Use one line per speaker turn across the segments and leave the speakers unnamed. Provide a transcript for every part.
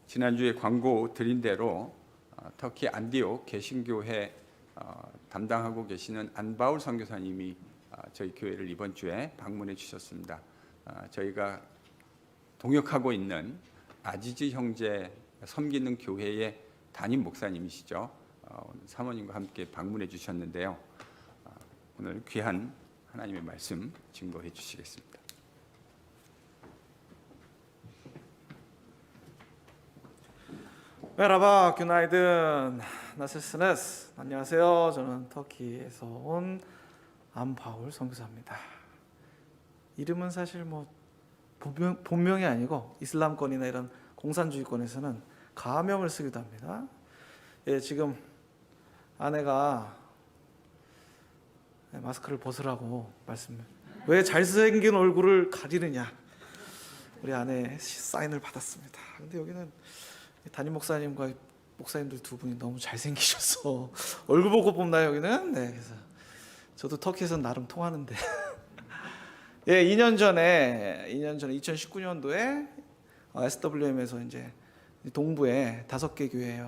지난주에 광고 드린 대로 터키 안디옥 개신교회 담당하고 계시는 안바울 선교사님이 저희 교회를 이번 주에 방문해 주셨습니다. 저희가 동역하고 있는 아지즈 형제 섬기는 교회의 담임 목사님이시죠. 오늘 사모님과 함께 방문해 주셨는데요. 오늘 귀한 하나님의 말씀 증거해 주시겠습니다.
메라바, günaydın, nasılsınız? 안녕하세요. 저는 터키에서 온 안바울 선교사입니다. 이름은 사실 본명이 아니고 이슬람권이나 이런 공산주의권에서는 가명을 쓰기도 합니다. 예, 지금 아내가 마스크를 벗으라고 왜 잘생긴 얼굴을 가리느냐, 우리 아내 사인을 받았습니다. 근데 여기는 담임 목사님과 목사님들 두 분이 너무 잘생기셔서 얼굴 보고 뽑나요 여기는? 네, 그래서 저도 터키에서 나름 통하는데 예, 2년 전에 2019년도에 SWM에서 이제 동부에 5개 교회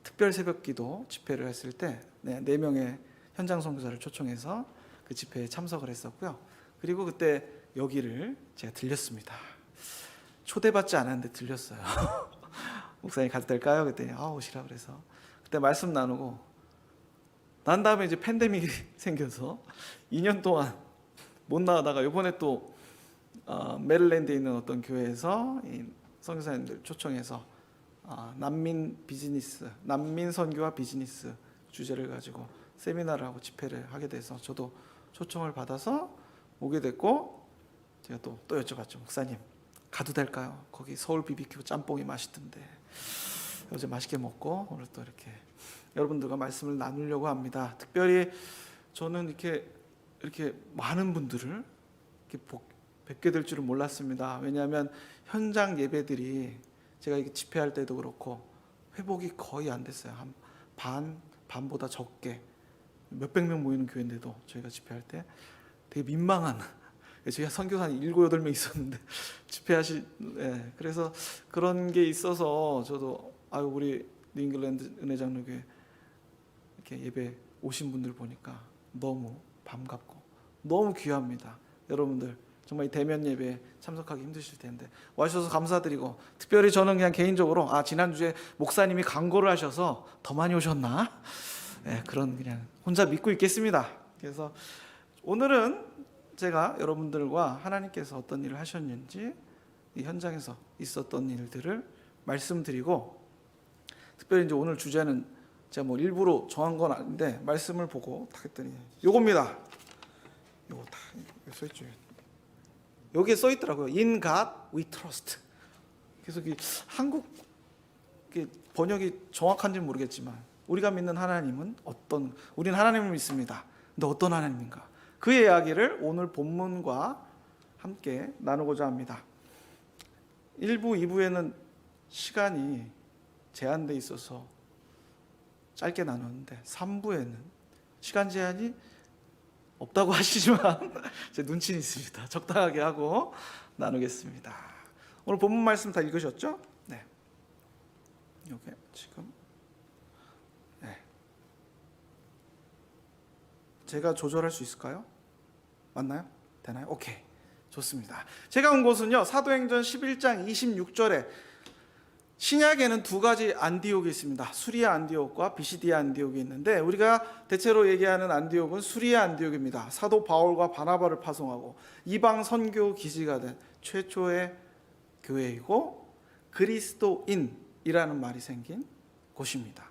특별 새벽기도 집회를 했을 때 4명의 현장 선교사를 초청해서 그 집회에 참석을 했었고요. 그리고 그때 여기를 제가 들렸습니다. 초대받지 않았는데 들렸어요. 목사님 가도 될까요? 그때 오시라 그래서 그때 말씀 나누고 난 다음에 이제 팬데믹이 생겨서 2년 동안 못 나가다가 이번에 또 메릴랜드에 있는 어떤 교회에서 이 선교사님들 초청해서 난민 선교와 비즈니스 주제를 가지고 세미나를 하고 집회를 하게 돼서 저도 초청을 받아서 오게 됐고, 제가 또 여쭤봤죠. 목사님 가도 될까요? 거기 서울 BBQ 짬뽕이 맛있던데 어제 맛있게 먹고 오늘 또 이렇게 여러분들과 말씀을 나누려고 합니다. 특별히 저는 이렇게 많은 분들을 이렇게 뵙게 될 줄은 몰랐습니다. 왜냐하면 현장 예배들이 제가 이게 집회할 때도 그렇고 회복이 거의 안 됐어요. 한 반보다 적게 몇백 명 모이는 교회인데도 저희가 집회할 때 되게 민망한, 저희가 선교사 한 7, 8명 있었는데 그래서 그런 게 있어서 저도 우리 뉴잉글랜드 은혜장로교회 이렇게 예배 오신 분들 보니까 너무 반갑고 너무 귀합니다. 여러분들 정말 이 대면 예배에 참석하기 힘드실 텐데 와주셔서 감사드리고, 특별히 저는 그냥 개인적으로 지난주에 목사님이 강고를 하셔서 더 많이 오셨나? 그런 그냥 혼자 믿고 있겠습니다. 그래서 오늘은 제가 여러분들과 하나님께서 어떤 일을 하셨는지, 이 현장에서 있었던 일들을 말씀드리고, 특별히 이제 오늘 주제는 제가 일부러 정한 건 아닌데 말씀을 보고 딱 했더니 요겁니다. 요거 다 써있죠. 여기에 써있더라고요. In God we trust. 그래서 한국 번역이 정확한지는 모르겠지만 우리가 믿는 하나님은 우리는 하나님을 믿습니다. 근데 어떤 하나님인가? 그 이야기를 오늘 본문과 함께 나누고자 합니다. 1부, 2부에는 시간이 제한돼 있어서 짧게 나눴는데 3부에는 시간 제한이 없다고 하시지만 제 눈치는 있습니다. 적당하게 하고 나누겠습니다. 오늘 본문 말씀 다 읽으셨죠? 네. 이게 지금 제가 조절할 수 있을까요? 맞나요? 되나요? 오케이. 좋습니다. 제가 온 곳은요, 사도행전 11장 26절에 신약에는 2가지 안디옥이 있습니다. 수리아 안디옥과 비시디아 안디옥이 있는데 우리가 대체로 얘기하는 안디옥은 수리아 안디옥입니다. 사도 바울과 바나바를 파송하고 이방 선교 기지가 된 최초의 교회이고 그리스도인이라는 말이 생긴 곳입니다.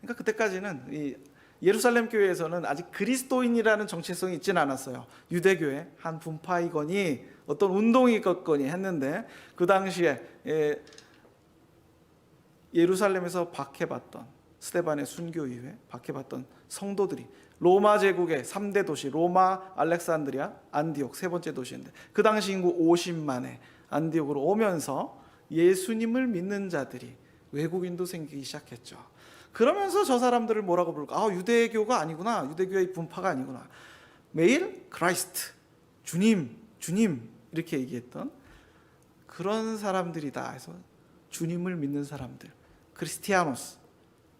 그러니까 그때까지는 이 예루살렘 교회에서는 아직 그리스도인이라는 정체성이 있지는 않았어요. 유대교회 한 분파이거니 어떤 운동이 있겠거니 했는데, 그 당시에 예루살렘에서 박해받던 스데반의 순교 이후에 박해받던 성도들이 로마 제국의 3대 도시 로마, 알렉산드리아, 안디옥 3번째 도시인데 그 당시 인구 50만의 안디옥으로 오면서 예수님을 믿는 자들이 외국인도 생기기 시작했죠. 그러면서 저 사람들을 뭐라고 부를까? 유대교가 아니구나. 유대교의 분파가 아니구나. 매일 크라이스트, 주님 이렇게 얘기했던 그런 사람들이다 해서 주님을 믿는 사람들, 크리스티아노스,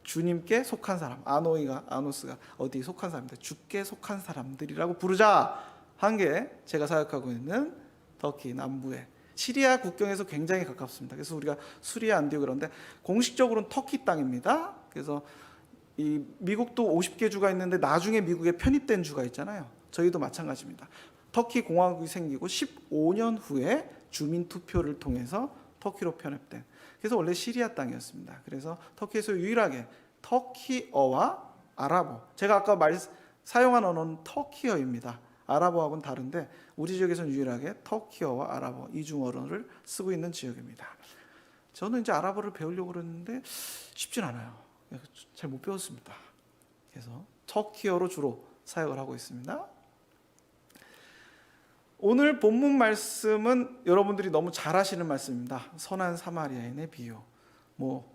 주님께 속한 사람, 아노스가 어디에 속한 사람들, 주께 속한 사람들이라고 부르자 한 게 제가 생각하고 있는 터키 남부의 시리아 국경에서 굉장히 가깝습니다. 그래서 우리가 수리아 안디오 그런데 공식적으로는 터키 땅입니다. 그래서 이 미국도 50개 주가 있는데 나중에 미국에 편입된 주가 있잖아요. 저희도 마찬가지입니다. 터키 공화국이 생기고 15년 후에 주민 투표를 통해서 터키로 편입된. 그래서 원래 시리아 땅이었습니다. 그래서 터키에서 유일하게 터키어와 아랍어. 제가 아까 사용한 언어는 터키어입니다. 아랍어하고는 다른데 우리 지역에서는 유일하게 터키어와 아랍어 이중 언어를 쓰고 있는 지역입니다. 저는 이제 아랍어를 배우려고 그랬는데 쉽진 않아요. 잘 못 배웠습니다. 그래서 터키어로 주로 사역을 하고 있습니다. 오늘 본문 말씀은 여러분들이 너무 잘 아시는 말씀입니다. 선한 사마리아인의 비유.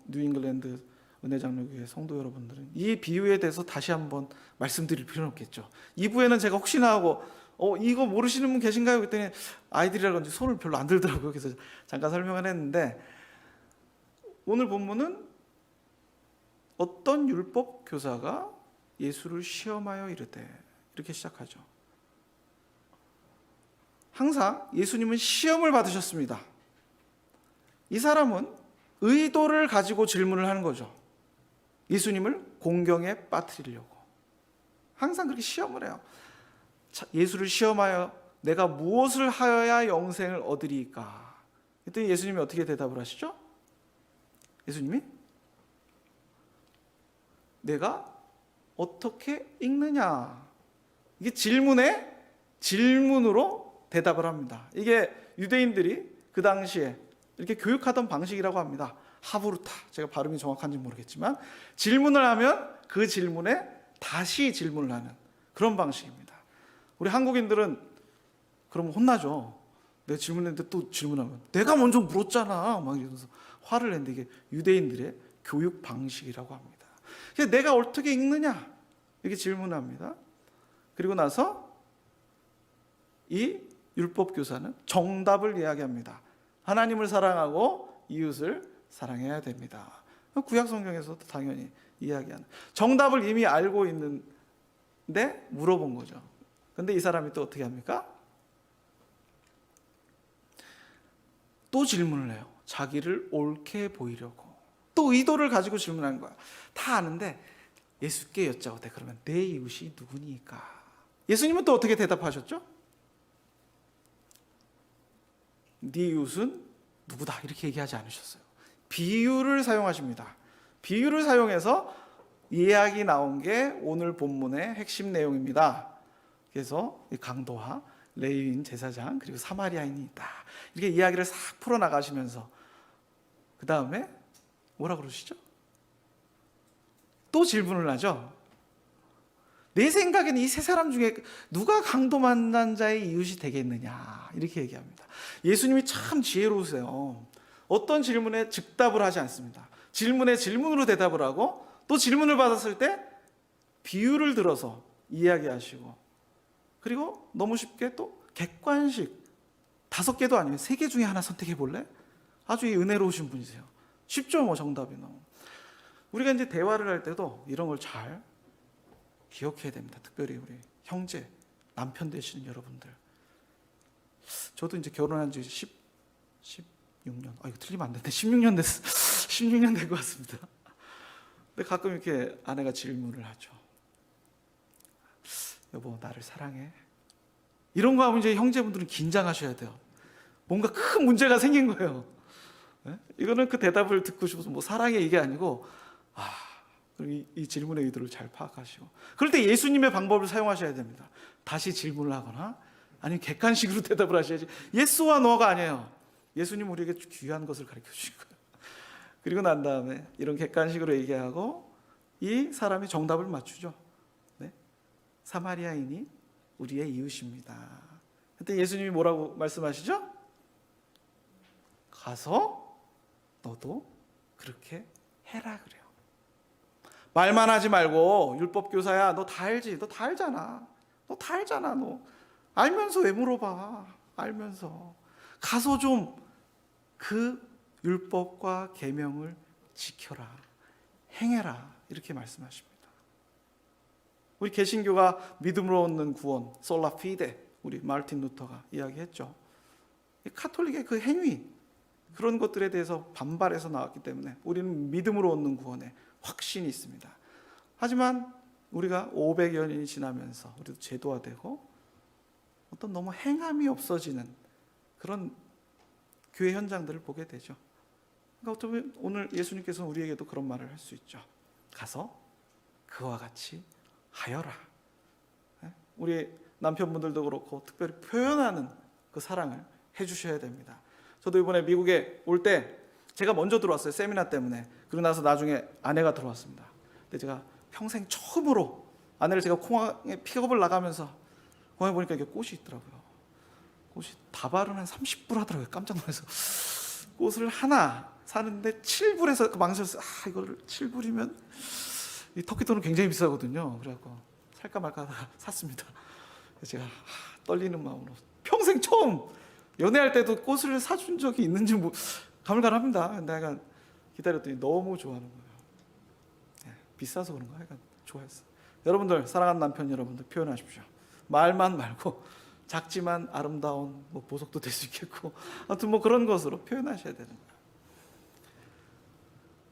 뉴잉글랜드 은혜장로교회 성도 여러분들은 이 비유에 대해서 다시 한번 말씀드릴 필요는 없겠죠. 2부에는 제가 혹시나 하고 이거 모르시는 분 계신가요? 그랬더니 아이들이라든지 손을 별로 안 들더라고요. 그래서 잠깐 설명을 했는데 오늘 본문은 어떤 율법 교사가 예수를 시험하여 이르되 이렇게 시작하죠. 항상 예수님은 시험을 받으셨습니다. 이 사람은 의도를 가지고 질문을 하는 거죠. 예수님을 공경에 빠뜨리려고. 항상 그렇게 시험을 해요. 예수를 시험하여 내가 무엇을 하여야 영생을 얻으리까? 그랬더니 예수님이 어떻게 대답을 하시죠? 예수님이 내가 어떻게 읽느냐? 이게 질문으로 대답을 합니다. 이게 유대인들이 그 당시에 이렇게 교육하던 방식이라고 합니다. 하부르타, 제가 발음이 정확한지 모르겠지만 질문을 하면 그 질문에 다시 질문을 하는 그런 방식입니다. 우리 한국인들은 그러면 혼나죠. 내가 질문했는데 또 질문하면 내가 먼저 물었잖아 막 이러면서 화를 내는데 이게 유대인들의 교육 방식이라고 합니다. 그래서 내가 어떻게 읽느냐 이렇게 질문합니다. 그리고 나서 이 율법 교사는 정답을 이야기합니다. 하나님을 사랑하고 이웃을 사랑해야 됩니다. 구약 성경에서도 당연히 이야기하는 정답을 이미 알고 있는데 물어본 거죠. 근데 이 사람이 또 어떻게 합니까? 또 질문을 해요. 자기를 옳게 보이려고. 또 의도를 가지고 질문하는 거야. 다 아는데 예수께 여짜오되 그러면 내 이웃이 누구니까? 예수님은 또 어떻게 대답하셨죠? 네 이웃은 누구다 이렇게 얘기하지 않으셨어요. 비유를 사용하십니다. 비유를 사용해서 이야기 나온 게 오늘 본문의 핵심 내용입니다. 그래서 강도와 레위인 제사장 그리고 사마리아인이 있다. 이렇게 이야기를 싹 풀어나가시면서 그 다음에 뭐라 그러시죠? 또 질문을 하죠. 내 생각에는 이 세 사람 중에 누가 강도 만난 자의 이웃이 되겠느냐 이렇게 얘기합니다. 예수님이 참 지혜로우세요. 어떤 질문에 즉답을 하지 않습니다. 질문에 질문으로 대답을 하고 또 질문을 받았을 때 비유를 들어서 이야기하시고 그리고 너무 쉽게 또 객관식 5개도 아니면 3개 중에 하나 선택해 볼래? 아주 은혜로우신 분이세요. 쉽죠, 정답이 너무. 우리가 이제 대화를 할 때도 이런 걸 잘 기억해야 됩니다. 특별히 우리 형제, 남편 되시는 여러분들. 저도 이제 결혼한 지 16년. 이거 틀리면 안 되는데 16년 됐어. 16년 된 것 같습니다. 근데 가끔 이렇게 아내가 질문을 하죠. 여보, 나를 사랑해? 이런 거 하면 이제 형제분들은 긴장하셔야 돼요. 뭔가 큰 문제가 생긴 거예요. 네? 이거는 그 대답을 듣고 싶어서 사랑해 이게 아니고 이 질문의 의도를 잘 파악하시고 그럴 때 예수님의 방법을 사용하셔야 됩니다. 다시 질문을 하거나 아니면 객관식으로 대답을 하셔야지 예스와 노가 아니에요. 예수님 우리에게 귀한 것을 가르쳐 주신 거예요. 그리고 난 다음에 이런 객관식으로 얘기하고 이 사람이 정답을 맞추죠. 네? 사마리아인이 우리의 이웃입니다. 그때 예수님이 뭐라고 말씀하시죠? 가서 너도 그렇게 해라 그래요. 말만 하지 말고 율법 교사야 너 다 알지? 너 다 알잖아. 너 다 알잖아. 너 알면서 왜 물어봐? 알면서 가서 좀 그 율법과 계명을 지켜라, 행해라, 이렇게 말씀하십니다. 우리 개신교가 믿음으로 얻는 구원, 솔라 피데, 우리 마르틴 루터가 이야기했죠. 카톨릭의 그 행위, 그런 것들에 대해서 반발해서 나왔기 때문에 우리는 믿음으로 얻는 구원에 확신이 있습니다. 하지만 우리가 500여 년이 지나면서 우리도 제도화되고 어떤 너무 행함이 없어지는 그런 교회 현장들을 보게 되죠. 그러니까 어쩌면 오늘 예수님께서는 우리에게도 그런 말을 할 수 있죠. 가서 그와 같이 하여라. 우리 남편분들도 그렇고 특별히 표현하는 그 사랑을 해주셔야 됩니다. 저도 이번에 미국에 올 때 제가 먼저 들어왔어요. 세미나 때문에. 그러고 나서 나중에 아내가 들어왔습니다. 근데 제가 평생 처음으로 아내를 제가 공항에 픽업을 나가면서 공항에 보니까 이게 꽃이 있더라고요. 꽃이 다발은 한 30불 하더라고요. 깜짝 놀라서 꽃을 하나 사는데 7불에서 망설였어요. 이거를 7불이면 이 터키 돈은 굉장히 비싸거든요. 그래갖고 살까 말까 하다가 샀습니다. 그래서 제가 떨리는 마음으로 평생 처음 연애할 때도 꽃을 사준 적이 있는지 가물가물합니다. 근데 약간 기다렸더니 너무 좋아하는 거예요. 비싸서 그런가? 약간 좋아했어요. 여러분들, 사랑하는 남편 여러분들 표현하십시오. 말만 말고 작지만 아름다운 보석도 될 수 있겠고, 아무튼 그런 것으로 표현하셔야 되는 거예요.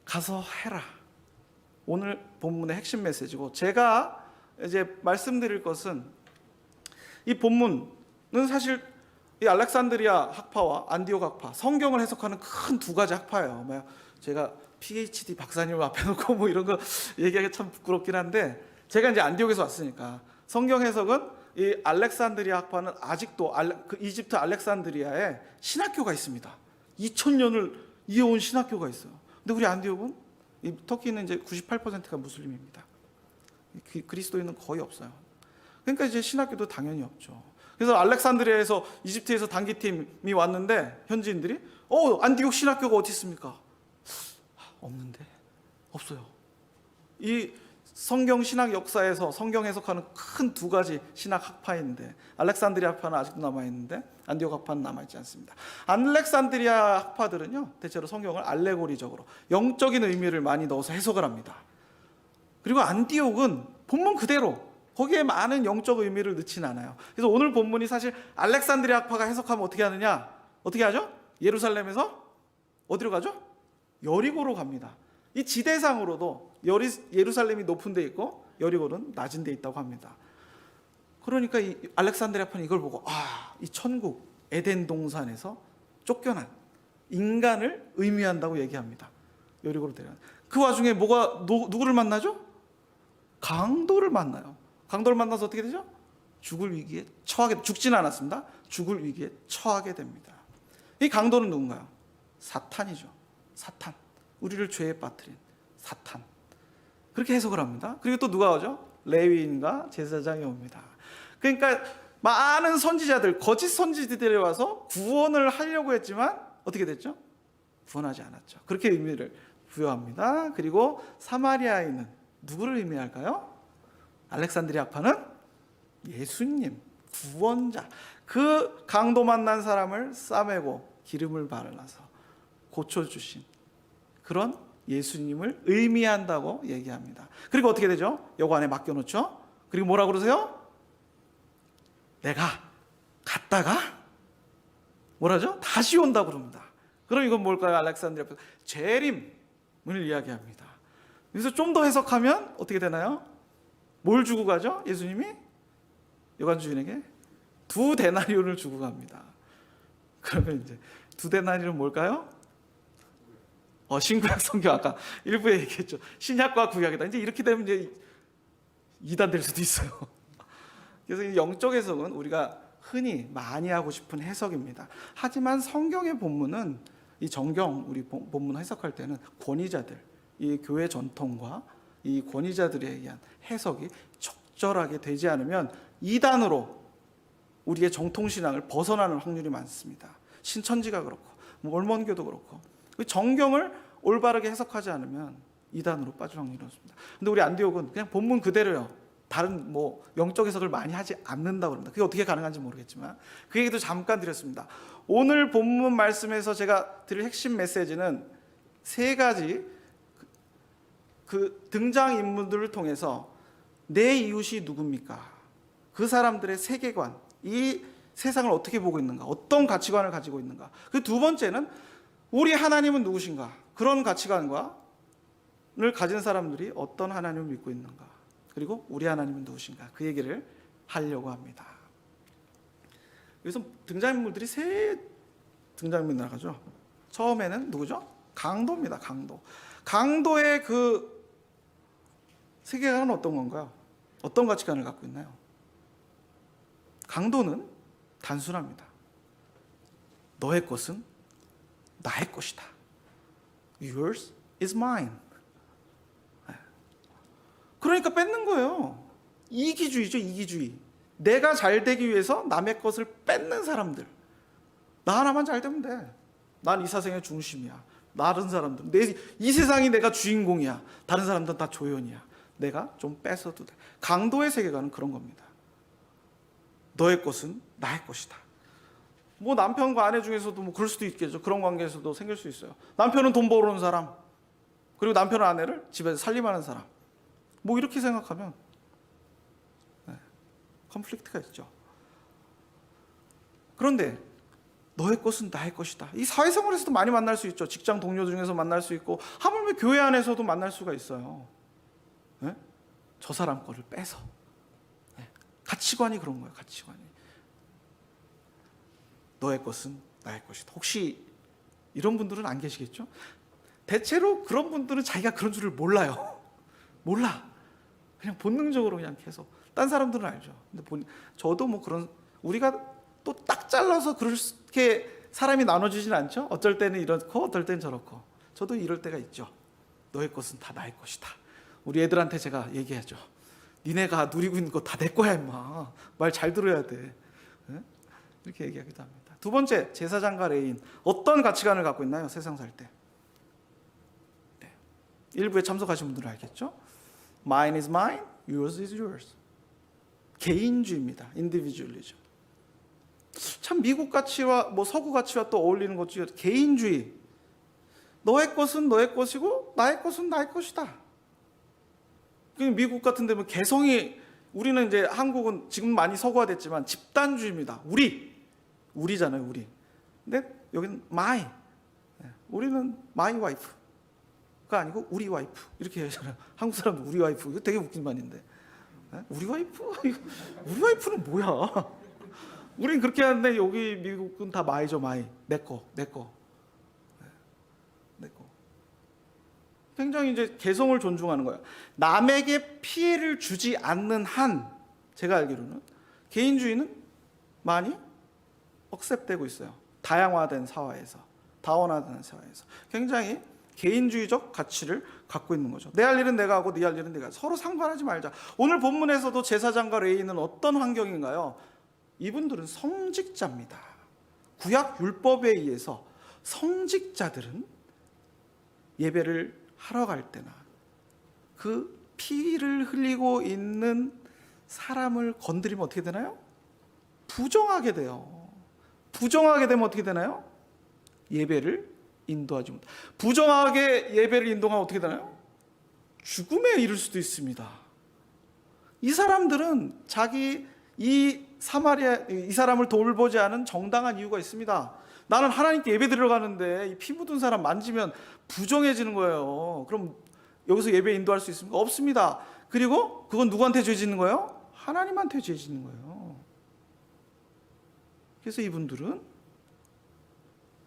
가서 해라. 오늘 본문의 핵심 메시지고, 제가 이제 말씀드릴 것은 이 본문은 사실 이 알렉산드리아 학파와 안디옥 학파, 성경을 해석하는 큰 두 가지 학파예요. 제가 PhD 박사님 앞에 놓고 이런 거 얘기하기 참 부끄럽긴 한데, 제가 이제 안디옥에서 왔으니까 성경 해석은 이 알렉산드리아 학파는 아직도 그 이집트 알렉산드리아에 신학교가 있습니다. 2000년을 이어온 신학교가 있어요. 근데 우리 안디옥은, 이 터키는 이제 98%가 무슬림입니다. 그리스도인은 거의 없어요. 그러니까 이제 신학교도 당연히 없죠. 그래서 알렉산드리아에서 이집트에서 단기팀이 왔는데 현지인들이 안디옥 신학교가 어디 있습니까? 없는데, 없어요. 이 성경 신학 역사에서 성경 해석하는 큰 두 가지 신학 학파인데, 알렉산드리아 학파는 아직도 남아있는데 안디옥 학파는 남아있지 않습니다. 알렉산드리아 학파들은요, 대체로 성경을 알레고리적으로 영적인 의미를 많이 넣어서 해석을 합니다. 그리고 안디옥은 본문 그대로 거기에 많은 영적 의미를 넣지는 않아요. 그래서 오늘 본문이 사실 알렉산드리아 학파가 해석하면 어떻게 하느냐? 어떻게 하죠? 예루살렘에서 어디로 가죠? 여리고로 갑니다. 이 지대상으로도 예루살렘이 높은 데 있고 여리고는 낮은 데 있다고 합니다. 그러니까 이 알렉산드리아 학파는 이걸 보고 이 천국 에덴 동산에서 쫓겨난 인간을 의미한다고 얘기합니다. 여리고로 데려간. 그 와중에 누구를 만나죠? 강도를 만나요. 강도를 만나서 어떻게 되죠? 죽지는 않았습니다. 죽을 위기에 처하게 됩니다. 이 강도는 누군가요? 사탄이죠. 사탄. 우리를 죄에 빠뜨린 사탄. 그렇게 해석을 합니다. 그리고 또 누가 오죠? 레위인과 제사장이 옵니다. 그러니까 많은 선지자들, 거짓 선지자들이 와서 구원을 하려고 했지만 어떻게 됐죠? 구원하지 않았죠. 그렇게 의미를 부여합니다. 그리고 사마리아인은 누구를 의미할까요? 알렉산드리아 학파는 예수님, 구원자. 그 강도 만난 사람을 싸매고 기름을 발라서 고쳐주신 그런 예수님을 의미한다고 얘기합니다. 그리고 어떻게 되죠? 요거 안에 맡겨놓죠. 그리고 뭐라고 그러세요? 내가 갔다가 뭐라죠? 다시 온다고 그럽니다. 그럼 이건 뭘까요? 알렉산드리아 학파 재림을 이야기합니다. 그래서 좀 더 해석하면 어떻게 되나요? 뭘 주고 가죠? 예수님이 여관 주인에게 2데나리온을 주고 갑니다. 그러면 이제 2데나리온은 뭘까요? 신구약 성경 아까 일부에 얘기했죠. 신약과 구약이다. 이제 이렇게 되면 이제 이단될 수도 있어요. 그래서 이 영적 해석은 우리가 흔히 많이 하고 싶은 해석입니다. 하지만 성경의 본문은 이 정경 우리 본문 해석할 때는 권위자들, 이 교회 전통과 이 권위자들에 의한 해석이 적절하게 되지 않으면 이단으로 우리의 정통신앙을 벗어나는 확률이 많습니다. 신천지가 그렇고 몰몬교도 그렇고 정경을 올바르게 해석하지 않으면 이단으로 빠질 확률이 높습니다. 근데 우리 안디옥은 그냥 본문 그대로요. 다른 뭐 영적 해석을 많이 하지 않는다고 합니다. 그게 어떻게 가능한지 모르겠지만 그 얘기도 잠깐 드렸습니다. 오늘 본문 말씀에서 제가 드릴 핵심 메시지는 세 가지 그 등장인물들을 통해서 내 이웃이 누굽니까? 그 사람들의 세계관, 이 세상을 어떻게 보고 있는가? 어떤 가치관을 가지고 있는가? 그 두 번째는 우리 하나님은 누구신가? 그런 가치관을 가진 사람들이 어떤 하나님을 믿고 있는가? 그리고 우리 하나님은 누구신가? 그 얘기를 하려고 합니다. 그래서 등장인물들이 세 등장인물이 나가죠. 처음에는 누구죠? 강도입니다. 강도. 강도의 그 세계관은 어떤 건가요? 어떤 가치관을 갖고 있나요? 강도는 단순합니다. 너의 것은 나의 것이다. Yours is mine. 그러니까 뺏는 거예요. 이기주의죠, 이기주의. 내가 잘 되기 위해서 남의 것을 뺏는 사람들. 나 하나만 잘 되면 돼. 난 이 사생의 중심이야. 다른 사람들은 이 세상이 내가 주인공이야. 다른 사람들은 다 조연이야. 내가 좀 뺏어도 돼. 강도의 세계관은 그런 겁니다. 너의 것은 나의 것이다. 뭐 남편과 아내 중에서도 뭐 그럴 수도 있겠죠. 그런 관계에서도 생길 수 있어요. 남편은 돈 벌어오는 사람, 그리고 남편은 아내를 집에서 살림하는 사람. 뭐 이렇게 생각하면 컨플릭트가 있죠. 그런데 너의 것은 나의 것이다. 이 사회생활에서도 많이 만날 수 있죠. 직장 동료 중에서 만날 수 있고 하물며 교회 안에서도 만날 수가 있어요. 네? 저 사람 거를 빼서. 네. 가치관이 그런 거예요. 가치관이. 너의 것은 나의 것이다. 혹시 이런 분들은 안 계시겠죠? 대체로 그런 분들은 자기가 그런 줄을 몰라요. 몰라. 그냥 본능적으로 그냥 계속. 딴 사람들은 알죠. 근데 저도 뭐 그런, 우리가 또 딱 잘라서 그렇게 사람이 나눠지진 않죠. 어쩔 때는 이렇고 어떨 때는 저렇고. 저도 이럴 때가 있죠. 너의 것은 다 나의 것이다. 우리 애들한테 제가 얘기하죠. 니네가 누리고 있는 거 다 내 거야 임마. 말 잘 들어야 돼. 네? 이렇게 얘기하기도 합니다. 두 번째, 제사장과 레위인. 어떤 가치관을 갖고 있나요? 세상 살 때. 네. 일부에 참석하신 분들은 알겠죠? Mine is mine, yours is yours. 개인주의입니다. individualism. 참 미국 가치와 뭐 서구 가치와 또 어울리는 것 중에 개인주의. 너의 것은 너의 것이고 나의 것은 나의 것이다. 미국 같은 데는 개성이, 우리는 이제 한국은 지금 많이 서구화됐지만 집단주의입니다. 우리잖아요, 우리. 근데 여기는 my. 우리는 my wife가 아니고 우리 와이프 이렇게 하잖아요. 한국 사람들 우리 와이프, 이거 되게 웃긴 말인데. 우리 와이프? 우리 와이프는 뭐야? 우린 그렇게 하는데 여기 미국은 다 마이죠, 마이. 내 거. 굉장히 이제 개성을 존중하는 거예요. 남에게 피해를 주지 않는 한, 제가 알기로는 개인주의는 많이 억셉되고 있어요. 다양화된 사회에서, 다원화된 사회에서 굉장히 개인주의적 가치를 갖고 있는 거죠. 내 할 일은 내가 하고 네 할 일은 네가. 서로 상관하지 말자. 오늘 본문에서도 제사장과 레위인은 어떤 환경인가요? 이분들은 성직자입니다. 구약 율법에 의해서 성직자들은 예배를 하러 갈 때나 그 피를 흘리고 있는 사람을 건드리면 어떻게 되나요? 부정하게 돼요. 부정하게 되면 어떻게 되나요? 예배를 인도하지 못. 부정하게 예배를 인도하면 어떻게 되나요? 죽음에 이를 수도 있습니다. 이 사람들은 이 사람을 돌보지 않은 정당한 이유가 있습니다. 나는 하나님께 예배 드리러 가는데 이 피 묻은 사람 만지면 부정해지는 거예요. 그럼 여기서 예배 인도할 수 있습니까? 없습니다. 그리고 그건 누구한테 죄 짓는 거예요? 하나님한테 죄 짓는 거예요. 그래서 이분들은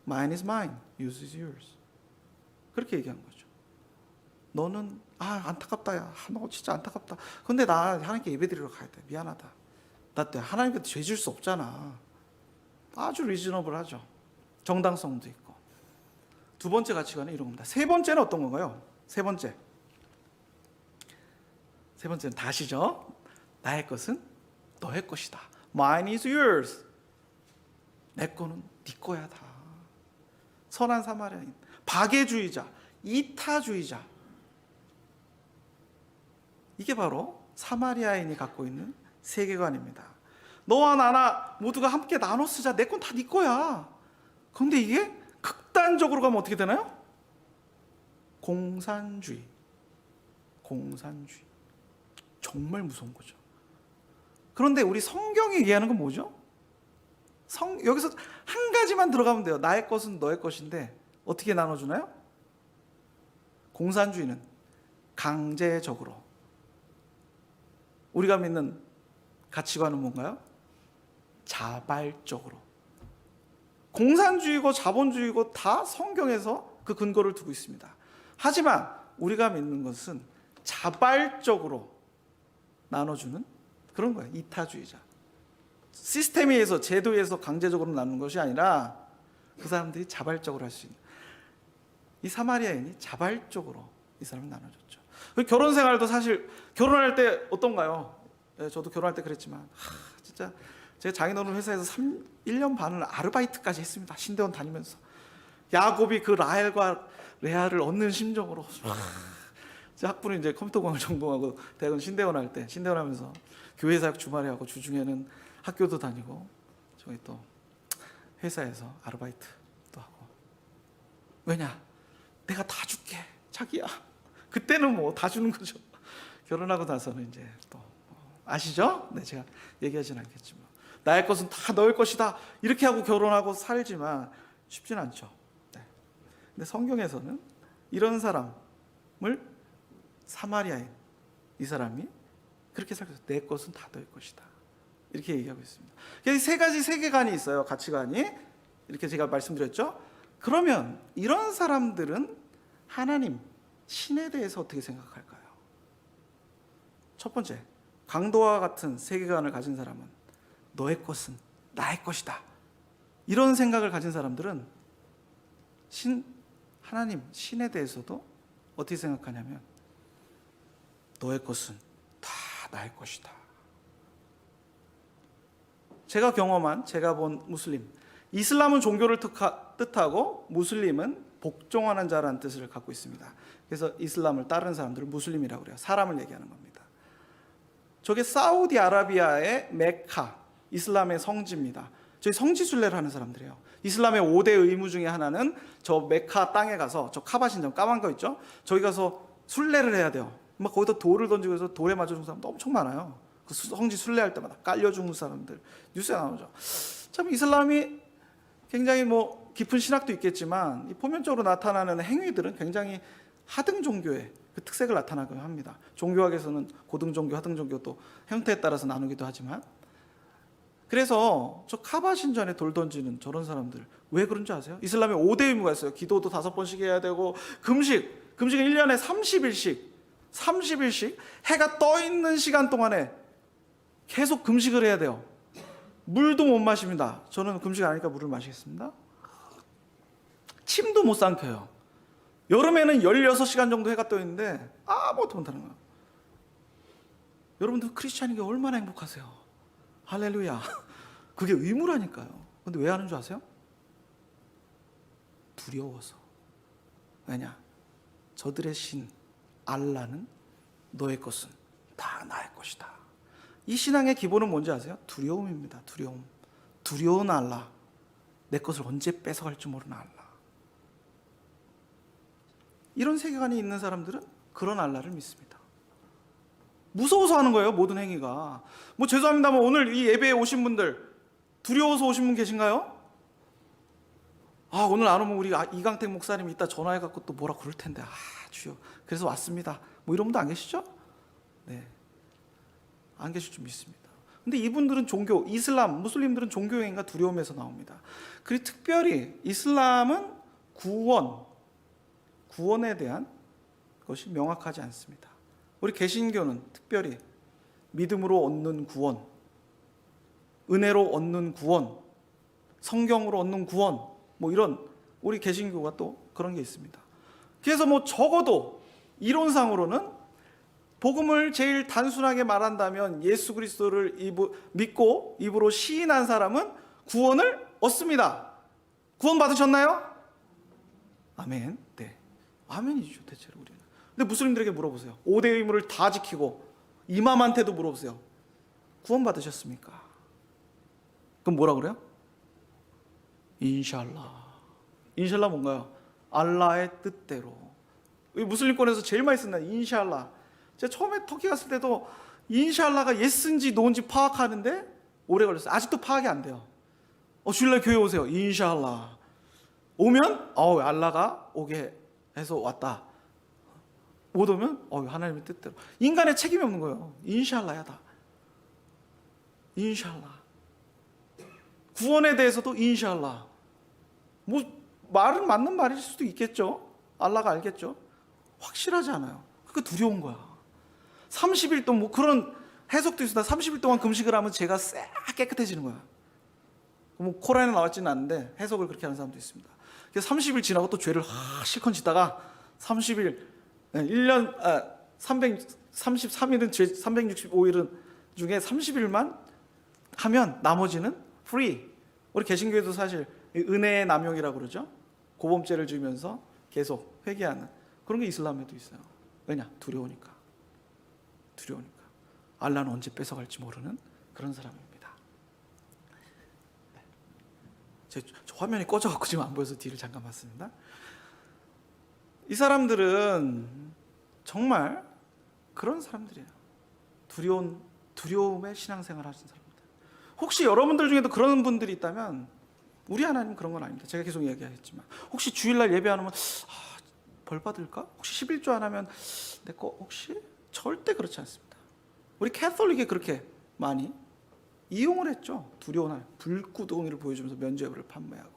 mine is mine, yours is yours. 그렇게 얘기한 거죠. 너는 안타깝다, 야. 너 진짜 안타깝다. 근데 나 하나님께 예배 드리러 가야 돼. 미안하다. 나 하나님께 죄 질 수 없잖아. 아주 리즈너블하죠. 정당성도 있고. 두 번째 가치관은 이런 겁니다. 세 번째는 어떤 건가요? 세 번째는 다시죠. 나의 것은 너의 것이다. Mine is yours. 내 거는 네 거야 다. 선한 사마리아인, 박애주의자, 이타주의자. 이게 바로 사마리아인이 갖고 있는 세계관입니다. 너와 나나 모두가 함께 나눠 쓰자. 내 건 다 네 거야. 그런데 이게 극단적으로 가면 어떻게 되나요? 공산주의. 공산주의. 정말 무서운 거죠. 그런데 우리 성경이 얘기하는 건 뭐죠? 여기서 한 가지만 들어가면 돼요. 나의 것은 너의 것인데 어떻게 나눠주나요? 공산주의는 강제적으로. 우리가 믿는 가치관은 뭔가요? 자발적으로. 공산주의고 자본주의고 다 성경에서 그 근거를 두고 있습니다. 하지만 우리가 믿는 것은 자발적으로 나눠주는 그런 거예요. 이타주의자. 시스템에 의해서, 제도에 의해서 강제적으로 나누는 것이 아니라 그 사람들이 자발적으로 할 수 있는. 이 사마리아인이 자발적으로 이 사람을 나눠줬죠. 결혼 생활도 사실 결혼할 때 어떤가요? 네, 저도 결혼할 때 그랬지만 진짜 제가 장인어른 회사에서 1년 반을 아르바이트까지 했습니다. 신대원 다니면서 야곱이 그 라헬과 레아를 얻는 심정으로 제 학부는 이제 컴퓨터공학을 전공하고 대학은 신대원 할 때 신대원하면서 교회 사역 주말에 하고 주중에는 학교도 다니고 저희 또 회사에서 아르바이트도 하고. 왜냐? 내가 다 줄게 자기야. 그때는 뭐 다 주는 거죠. 결혼하고 나서는 이제 또 아시죠? 네, 제가 얘기하진 않겠지만 나의 것은 다 너의 것이다 이렇게 하고 결혼하고 살지만 쉽진 않죠. 네. 근데 성경에서는 이런 사람을 사마리아인 이 사람이 그렇게 살고 있어요. 내 것은 다 너의 것이다 이렇게 얘기하고 있습니다. 그래서 세 가지 세계관이 있어요. 가치관이 이렇게 제가 말씀드렸죠. 그러면 이런 사람들은 하나님, 신에 대해서 어떻게 생각할까요? 첫 번째, 강도와 같은 세계관을 가진 사람은 너의 것은 나의 것이다 이런 생각을 가진 사람들은 하나님, 신에 대해서도 어떻게 생각하냐면 너의 것은 다 나의 것이다. 제가 경험한, 제가 본 무슬림, 이슬람은 종교를 뜻하고 무슬림은 복종하는 자라는 뜻을 갖고 있습니다. 그래서 이슬람을 따르는 사람들을 무슬림이라고 그래요. 사람을 얘기하는 겁니다. 저게 사우디아라비아의 메카, 이슬람의 성지입니다. 저희 성지 순례를 하는 사람들이에요. 이슬람의 5대 의무 중에 하나는 저 메카 땅에 가서 저 카바신전 까만 거 있죠? 저기 가서 순례를 해야 돼요. 막 거기다 돌을 던지고 해서 돌에 맞아 죽는 사람도 엄청 많아요. 그 성지 순례할 때마다 깔려 죽는 사람들 뉴스에 나오죠. 참 이슬람이 굉장히 뭐 깊은 신학도 있겠지만 이 표면적으로 나타나는 행위들은 굉장히 하등 종교의 그 특색을 나타나게 합니다. 종교학에서는 고등 종교, 하등 종교 또 형태에 따라서 나누기도 하지만, 그래서 저 카바 신전에 돌 던지는 저런 사람들 왜 그런 줄 아세요? 이슬람에 5대 의무가 있어요. 기도도 5번씩 해야 되고 금식은 1년에 30일씩 해가 떠 있는 시간 동안에 계속 금식을 해야 돼요. 물도 못 마십니다. 저는 금식 안 하니까 물을 마시겠습니다. 침도 못 삼켜요. 여름에는 16시간 정도 해가 떠 있는데 아무것도 못하는 거예요. 여러분들 크리스찬이게 얼마나 행복하세요. 할렐루야. 그게 의무라니까요. 근데 왜 하는 줄 아세요? 두려워서. 왜냐? 저들의 신 알라는 너의 것은 다 나의 것이다. 이 신앙의 기본은 뭔지 아세요? 두려움입니다. 두려움. 두려운 알라. 내 것을 언제 뺏어갈지 모르는 알라. 이런 세계관이 있는 사람들은 그런 알라를 믿습니다. 무서워서 하는 거예요. 모든 행위가. 뭐 죄송합니다만 오늘 이 예배에 오신 분들 두려워서 오신 분 계신가요? 아, 오늘 안 오면 우리 이강택 목사님이 이따 전화해갖고 또 뭐라 그럴 텐데, 주여 그래서 왔습니다, 뭐 이런 분도 안 계시죠? 네, 안 계실 줄 믿습니다. 근데 이분들은 종교, 이슬람, 무슬림들은 종교행위가 두려움에서 나옵니다. 그리고 특별히 이슬람은 구원에 대한 것이 명확하지 않습니다. 우리 개신교는 특별히 믿음으로 얻는 구원, 은혜로 얻는 구원, 성경으로 얻는 구원, 뭐 이런 우리 개신교가 또 그런 게 있습니다. 그래서 뭐 적어도 이론상으로는 복음을 제일 단순하게 말한다면 예수 그리스도를 믿고 입으로 시인한 사람은 구원을 얻습니다. 구원 받으셨나요? 아멘. 네, 아멘이죠 대체로 우리는. 근데 무슬림들에게 물어보세요. 5대 의무를 다 지키고 이맘한테도 물어보세요. 구원 받으셨습니까? 그럼 뭐라 그래요? 인샬라. 인샬라 뭔가요? 알라의 뜻대로. 이 무슬림권에서 제일 많이 쓴다. 인샬라. 제가 처음에 터키 갔을 때도 인샬라가 예스인지 노인지 파악하는데 오래 걸렸어요. 아직도 파악이 안 돼요. 주일날 교회 오세요. 인샬라. 오면 알라가 오게 해서 왔다. 못 오면 하나님의 뜻대로. 인간의 책임이 없는 거예요. 인샬라야 다. 인샬라. 구원에 대해서도 인샬라. 뭐 말은 맞는 말일 수도 있겠죠. 알라가 알겠죠. 확실하지 않아요. 그게 두려운 거야. 30일 동안 뭐 그런 해석도 있습니다. 30일 동안 금식을 하면 죄가 싹 깨끗해지는 거야. 뭐 코란에 나왔지는 않는데 해석을 그렇게 하는 사람도 있습니다. 그래서 30일 지나고 또 죄를 실컷 짓다가 30일 1년 333일은 죄 365일은 중에 30일만 하면 나머지는 free. 우리 개신교에도 사실 은혜의 남용이라고 그러죠. 고범죄를 지으면서 계속 회개하는 그런 게 이슬람에도 있어요. 왜냐? 두려우니까. 알라는 언제 뺏어갈지 모르는 그런 사람입니다. 저 화면이 꺼져갖고 지금 안 보여서 뒤를 잠깐 봤습니다. 이 사람들은 정말 그런 사람들이에요. 두려움의 신앙생활 하신 사람들. 혹시 여러분들 중에도 그런 분들이 있다면 우리 하나님 그런 건 아닙니다. 제가 계속 이야기하겠지만 혹시 주일날 예배 안 하면 벌 받을까? 혹시 11조 안 하면 내 거 혹시? 절대 그렇지 않습니다. 우리 캐톨릭에 그렇게 많이 이용을 했죠. 두려운 하나님, 불구덩이를 보여주면서 면죄부를 판매하고.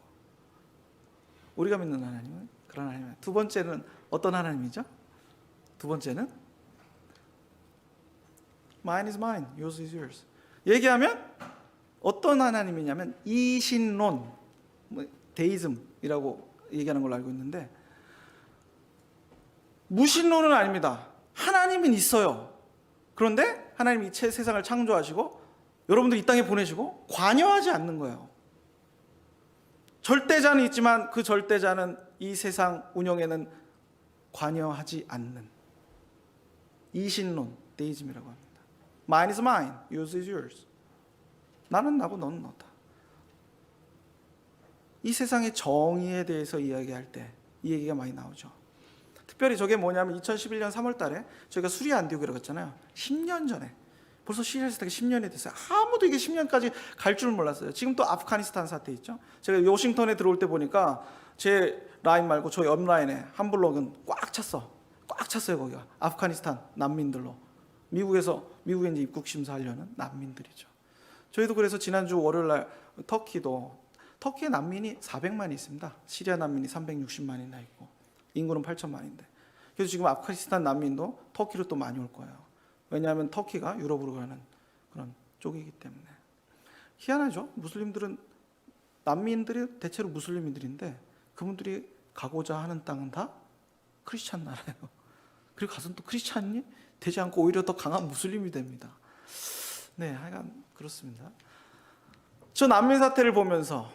우리가 믿는 하나님은 그런 하나님이에요. 두 번째는 어떤 하나님이죠? 두 번째는 Mine is mine, yours is yours. 얘기하면 어떤 하나님이냐면 이신론, 데이즘이라고 얘기하는 걸로 알고 있는데 무신론은 아닙니다. 하나님은 있어요. 그런데 하나님이 세상을 창조하시고 여러분들 이 땅에 보내시고 관여하지 않는 거예요. 절대자는 있지만 그 절대자는 이 세상 운영에는 관여하지 않는 이신론, 데이즘이라고 합니다. Mine is mine, yours is yours. 나는 나고 너는 너다. 이 세상의 정의에 대해서 이야기할 때 이 얘기가 많이 나오죠. 특별히 저게 뭐냐면 2011년 3월 달에 저희가 수리 안디옥이라고 했잖아요. 10년 전에. 벌써 시리아에서 되게 10년이 됐어요. 아무도 이게 10년까지 갈 줄 몰랐어요. 지금 또 아프가니스탄 사태 있죠. 제가 워싱턴에 들어올 때 보니까 제 라인 말고 저 옆 라인에 한 블록은 꽉 찼어. 꽉 찼어요 거기가. 아프가니스탄 난민들로. 미국에 이제 입국 심사하려는 난민들이죠. 저희도 그래서 지난주 월요일 날 터키에 난민이 400만이 있습니다. 시리아 난민이 360만이나 있고 인구는 8천만인데. 그래서 지금 아프가니스탄 난민도 터키로 또 많이 올 거예요. 왜냐하면 터키가 유럽으로 가는 그런 쪽이기 때문에. 희한하죠. 무슬림들은 난민들이 대체로 무슬림들인데 그분들이 가고자 하는 땅은 다 크리스찬 나라예요. 그리고 가서는 또 크리스찬이 되지 않고 오히려 더 강한 무슬림이 됩니다. 네, 하여간 그렇습니다. 저 난민 사태를 보면서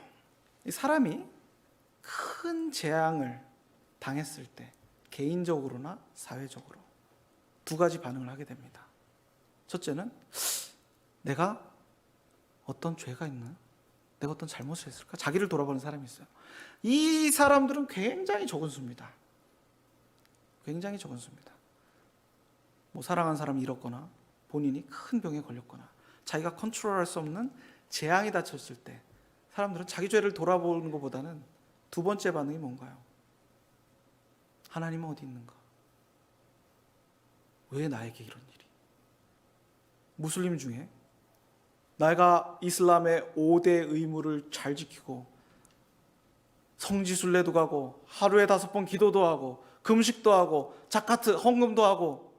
이 사람이 큰 재앙을 당했을 때 개인적으로나 사회적으로 두 가지 반응을 하게 됩니다. 첫째는 내가 어떤 죄가 있나? 내가 어떤 잘못을 했을까? 자기를 돌아보는 사람이 있어요. 이 사람들은 굉장히 적은 수입니다. 굉장히 적은 수입니다. 뭐 사랑하는 사람이 잃었거나 본인이 큰 병에 걸렸거나 자기가 컨트롤할 수 없는 재앙이 닥쳤을 때 사람들은 자기 죄를 돌아보는 것보다는 두 번째 반응이 뭔가요? 하나님은 어디 있는가? 왜 나에게 이런 일이? 무슬림 중에 내가 이슬람의 5대 의무를 잘 지키고 성지순례도 가고 하루에 5번 기도도 하고 금식도 하고 자카트 헌금도 하고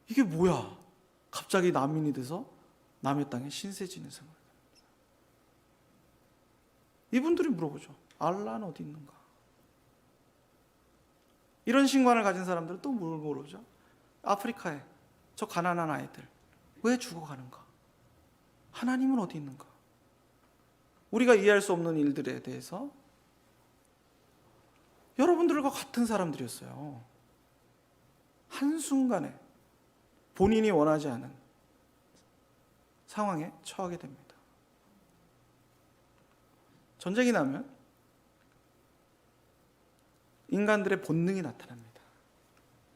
이게 뭐야? 갑자기 난민이 돼서 남의 땅에 신세 지는 생활. 이분들이 물어보죠. 알라는 어디 있는가? 이런 신관을 가진 사람들은 또 뭘 물어보죠? 아프리카에 저 가난한 아이들 왜 죽어가는가? 하나님은 어디 있는가? 우리가 이해할 수 없는 일들에 대해서 여러분들과 같은 사람들이었어요. 한순간에 본인이 원하지 않은 상황에 처하게 됩니다. 전쟁이 나면 인간들의 본능이 나타납니다.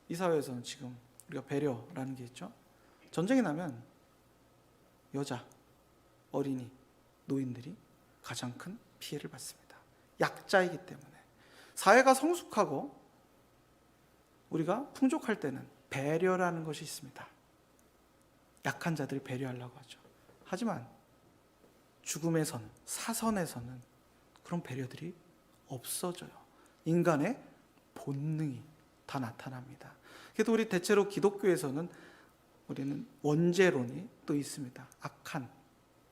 이 사회에서는 지금 우리가 배려라는 게 있죠. 전쟁이 나면 여자, 어린이, 노인들이 가장 큰 피해를 받습니다. 약자이기 때문에. 사회가 성숙하고 우리가 풍족할 때는 배려라는 것이 있습니다. 약한 자들을 배려하려고 하죠. 하지만 죽음의 선, 사선에서는 그런 배려들이 없어져요. 인간의 본능이 다 나타납니다. 그래도 우리 대체로 기독교에서는 우리는 원죄론이 또 있습니다. 악한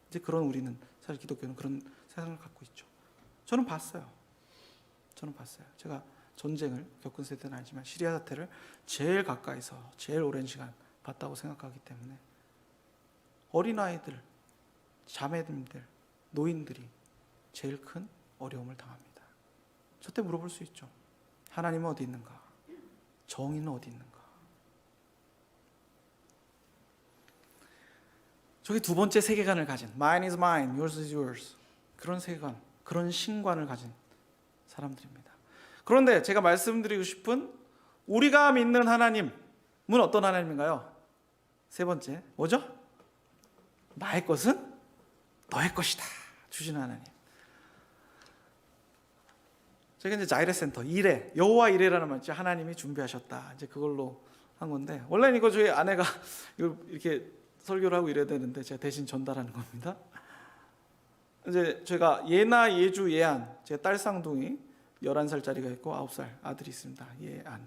이제 그런 우리는 사실 기독교는 그런 세상을 갖고 있죠. 저는 봤어요. 제가 전쟁을 겪은 세대는 아니지만 시리아 사태를 제일 가까이서 제일 오랜 시간 봤다고 생각하기 때문에 어린아이들, 자매님들, 노인들이 제일 큰 어려움을 당합니다. 저때 물어볼 수 있죠. 하나님은 어디 있는가? 정의는 어디 있는가? 저기 두 번째 세계관을 가진 Mine is mine, yours is yours 그런 세계관, 그런 신관을 가진 사람들입니다. 그런데 제가 말씀드리고 싶은 우리가 믿는 하나님은 어떤 하나님인가요? 세 번째 뭐죠? 나의 것은 너의 것이다 주시는 하나님. 제가 이제 자이레 센터 이레 여호와 이레라는 말 있죠. 하나님이 준비하셨다. 이제 그걸로 한 건데 원래는 이거 저희 아내가 이렇게 설교를 하고 이래야 되는데 제가 대신 전달하는 겁니다. 이제 제가 예나 예주 예안 제 딸 쌍둥이 11살짜리가 있고 9살 아들이 있습니다. 예안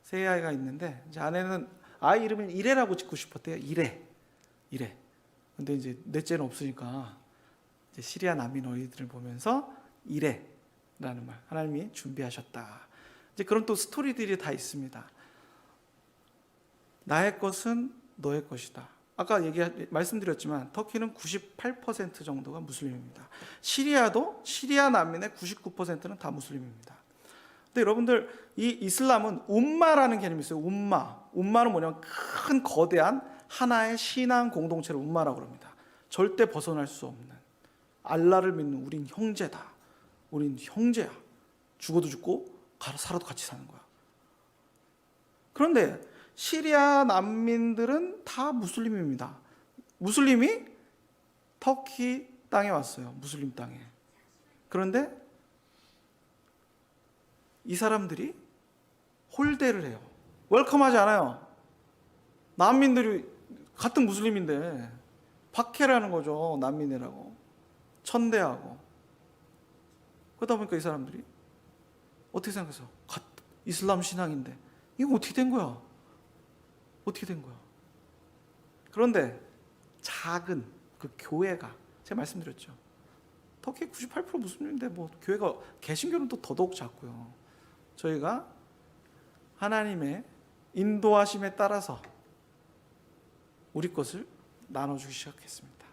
세 아이가 있는데 이제 아내는 아이 이름을 이레라고 짓고 싶었대요. 이레. 근데 이제 넷째는 없으니까 이제 시리아 난민 어린이들을 보면서 이레라는 말 하나님이 준비하셨다. 이제 그런 또 스토리들이 다 있습니다. 나의 것은 너의 것이다. 아까 말씀드렸지만 터키는 98% 정도가 무슬림입니다. 시리아도 시리아 난민의 99%는 다 무슬림입니다. 근데 여러분들 이 이슬람은 um마라는 개념이 있어요. um마는 뭐냐면 큰 거대한 하나의 신앙 공동체를 um마라고 합니다. 절대 벗어날 수 없는 알라를 믿는 우린 형제다. 우린 형제야. 죽어도 죽고 살아도 같이 사는 거야. 그런데 시리아 난민들은 다 무슬림입니다. 무슬림이 터키 땅에 왔어요. 무슬림 땅에. 그런데 이 사람들이 홀대를 해요. 웰컴하지 않아요. 난민들이 같은 무슬림인데 박해라는 거죠. 난민이라고. 천대하고. 그러다 보니까 이 사람들이 어떻게 생각해서 이슬람 신앙인데 이거 어떻게 된 거야? 그런데 작은 그 교회가 제가 말씀드렸죠. 터키 98% 무슬림인데 뭐 교회가 개신교는 또 더더욱 작고요. 저희가 하나님의 인도하심에 따라서 우리 것을 나눠주기 시작했습니다.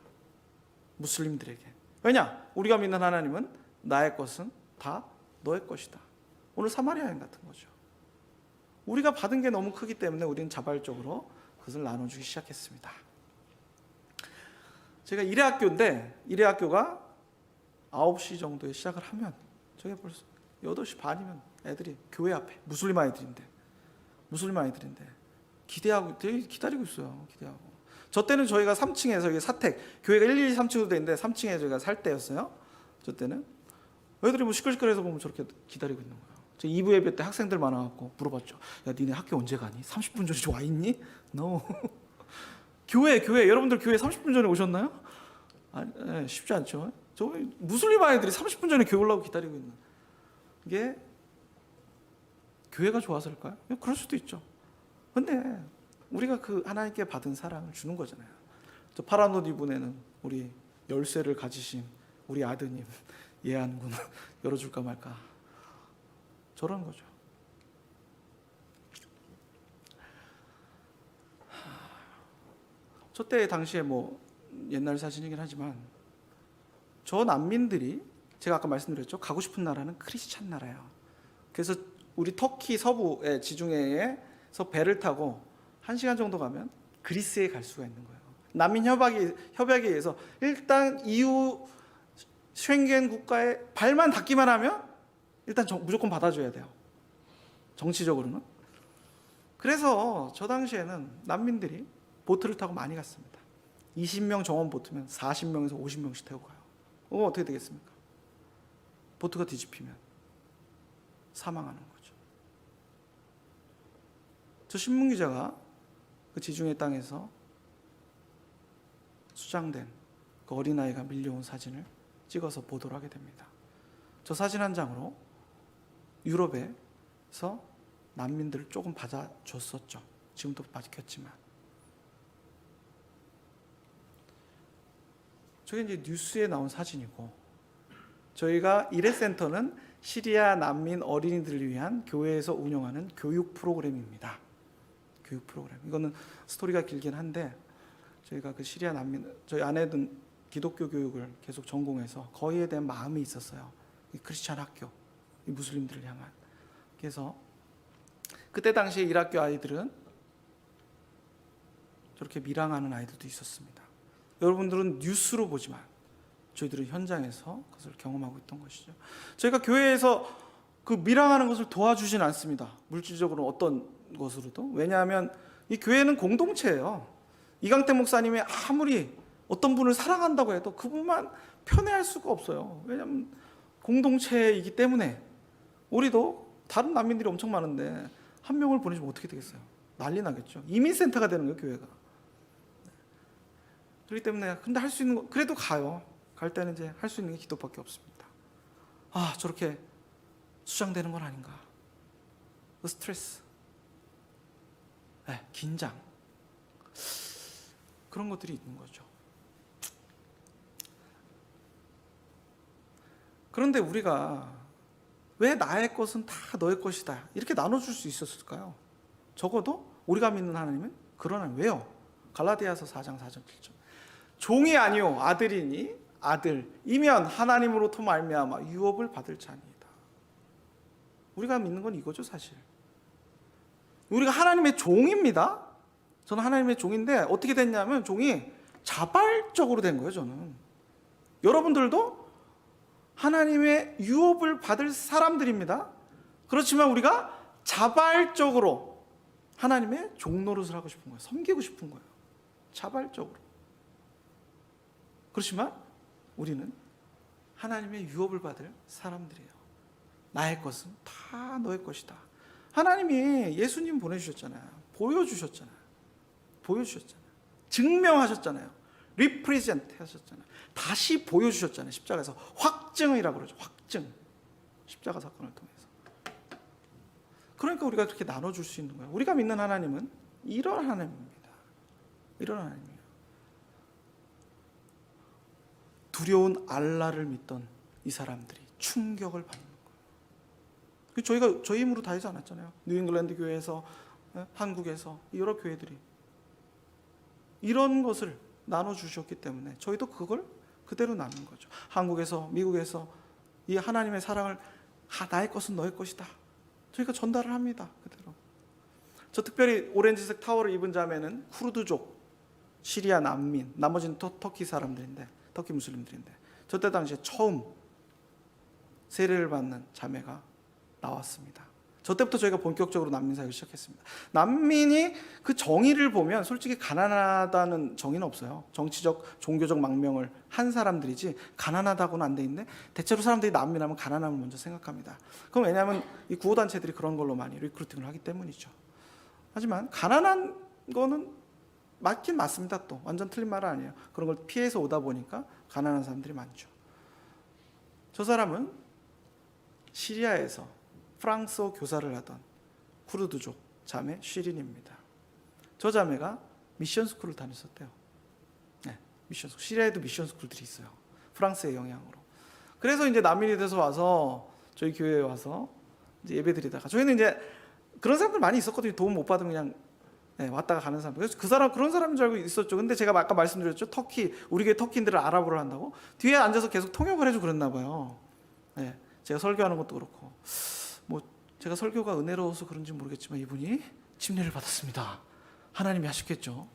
무슬림들에게. 왜냐? 우리가 믿는 하나님은 나의 것은 다 너의 것이다. 오늘 사마리아 여인 같은 거죠. 우리가 받은 게 너무 크기 때문에 우리는 자발적으로 그것을 나눠주기 시작했습니다. 제가 이래학교인데 이래학교가 9시 정도에 시작을 하면 저게 벌써 8시 반이면 애들이 교회 앞에 무슬림 아이들인데 되게 기다리고 있어요. 저 때는 저희가 3층에서 이게 사택 교회가 1, 2, 3층으로 돼 있는데 3층에 저희가 살 때였어요. 저 때는 애들이 뭐 시끌시끌해서 보면 저렇게 기다리고 있는 거예요. 저 2부 예배 때 학생들 많아갖고 물어봤죠. 야 니네 학교 언제 가니? 30분 전에 와 있니? No. 교회 여러분들 교회 30분 전에 오셨나요? 아니, 쉽지 않죠. 저 무슬림 아이들이 30분 전에 교회 올라오고 기다리고 있는 이게 교회가 좋아서일까요? 그럴 수도 있죠. 근데 우리가 그 하나님께 받은 사랑을 주는 거잖아요. 저 파란 옷 입은 애는 우리 열쇠를 가지신 우리 아드님 예안군 열어줄까 말까 저런 거죠. 저 때 당시에 뭐 옛날 사진이긴 하지만 저 난민들이 제가 아까 말씀드렸죠. 가고 싶은 나라는 크리스찬 나라예요. 그래서 우리 터키 서부의 지중해에서 배를 타고 1시간 정도 가면 그리스에 갈 수가 있는 거예요. 난민 협약에 의해서 일단 EU 쉥겐 국가에 발만 닿기만 하면 일단 무조건 받아줘야 돼요. 정치적으로는. 그래서 저 당시에는 난민들이 보트를 타고 많이 갔습니다. 20명 정원 보트면 40명에서 50명씩 태우고 가요. 어떻게 되겠습니까? 보트가 뒤집히면 사망하는 거죠. 저 신문기자가 그 지중해 땅에서 수장된 그 어린아이가 밀려온 사진을 찍어서 보도를 하게 됩니다. 저 사진 한 장으로 유럽에서 난민들을 조금 받아줬었죠. 지금도 밝혔지만. 저게 이제 뉴스에 나온 사진이고, 저희가 일회센터는 시리아 난민 어린이들을 위한 교회에서 운영하는 교육 프로그램입니다. 교육 프로그램. 이거는 스토리가 길긴 한데, 저희가 그 시리아 난민, 저희 아내는 기독교 교육을 계속 전공해서 거기에 대한 마음이 있었어요. 이 크리스찬 학교, 이 무슬림들을 향한. 그래서 그때 당시에 이라크 아이들은 저렇게 밀항하는 아이들도 있었습니다. 여러분들은 뉴스로 보지만 저희들은 현장에서 그것을 경험하고 있던 것이죠. 저희가 교회에서 그 밀항하는 것을 도와주진 않습니다. 물질적으로 어떤 것으로도. 왜냐하면 이 교회는 공동체예요. 이강택 목사님이 아무리 어떤 분을 사랑한다고 해도 그분만 편애할 수가 없어요. 왜냐하면 공동체이기 때문에. 우리도 다른 난민들이 엄청 많은데 한 명을 보내주면 어떻게 되겠어요? 난리 나겠죠. 이민센터가 되는 거예요, 교회가. 그렇기 때문에 근데 할 수 있는 거 그래도 가요. 갈 때는 이제 할 수 있는 게 기도밖에 없습니다. 아, 저렇게 수장되는 건 아닌가? 그 스트레스, 긴장, 그런 것들이 있는 거죠. 그런데 우리가 왜 나의 것은 다 너의 것이다 이렇게 나눠줄 수 있었을까요? 적어도 우리가 믿는 하나님은 그런 하나님. 왜요? 갈라디아서 4장 4절 7절. 종이 아니요 아들이니 아들이면 하나님으로부터 말미암아 유업을 받을 자니이다. 우리가 믿는 건 이거죠, 사실. 우리가 하나님의 종입니다. 저는 하나님의 종인데 어떻게 됐냐면 종이 자발적으로 된 거예요, 저는. 여러분들도 하나님의 유업을 받을 사람들입니다. 그렇지만 우리가 자발적으로 하나님의 종 노릇을 하고 싶은 거예요. 섬기고 싶은 거예요. 자발적으로. 그렇지만 우리는 하나님의 유업을 받을 사람들이에요. 나의 것은 다 너의 것이다. 하나님이 예수님 보내주셨잖아요. 보여주셨잖아요. 증명하셨잖아요. 리프레젠트 하셨잖아요. 다시 보여주셨잖아요. 십자가에서 확증이라고 그러죠. 확증. 십자가 사건을 통해서. 그러니까 우리가 그렇게 나눠줄 수 있는 거예요. 우리가 믿는 하나님은 이런 하나님입니다. 이런 하나님이에요. 두려운 알라를 믿던 이 사람들이 충격을 받는 거예요. 저희가 저희 힘으로 다 하지 않았잖아요. 뉴잉글랜드 교회에서, 한국에서 여러 교회들이 이런 것을 나눠주셨기 때문에 저희도 그걸 그대로 나눈 거죠. 한국에서, 미국에서 이 하나님의 사랑을 나의 것은 너의 것이다. 저희가 전달을 합니다. 그대로. 저 특별히 오렌지색 타워를 입은 자매는 쿠르드족, 시리아 난민, 나머지는 터키 사람들인데, 터키 무슬림들인데, 저때 당시에 처음 세례를 받는 자매가 나왔습니다. 저 때부터 저희가 본격적으로 난민 사역을 시작했습니다. 난민이 그 정의를 보면 솔직히 가난하다는 정의는 없어요. 정치적, 종교적 망명을 한 사람들이지 가난하다고는 안 돼 있는데 대체로 사람들이 난민하면 가난함을 먼저 생각합니다. 그럼 왜냐하면 이 구호단체들이 그런 걸로 많이 리크루팅을 하기 때문이죠. 하지만 가난한 거는 맞긴 맞습니다. 또 완전 틀린 말은 아니에요. 그런 걸 피해서 오다 보니까 가난한 사람들이 많죠. 저 사람은 시리아에서 프랑스어 교사를 하던 쿠르드족 자매 쉬린입니다. 저 자매가 미션 스쿨을 다녔었대요. 미션 스쿨. 시리아에도 미션 스쿨들이 있어요. 프랑스의 영향으로. 그래서 이제 난민이 돼서 와서 저희 교회에 와서 이제 예배드리다가 저희는 이제 그런 사람들 많이 있었거든요. 도움 못 받으면 그냥 왔다가 가는 사람들. 그래서 그 사람 그런 사람인 줄 알고 있었죠. 근데 제가 아까 말씀드렸죠. 터키 우리 교회 터키인들을 아랍어를 한다고 뒤에 앉아서 계속 통역을 해주고 그랬나 봐요. 제가 설교하는 것도 그렇고. 제가 설교가 은혜로워서 그런지 모르겠지만 이분이 침례를 받았습니다. 하나님이 하셨겠죠.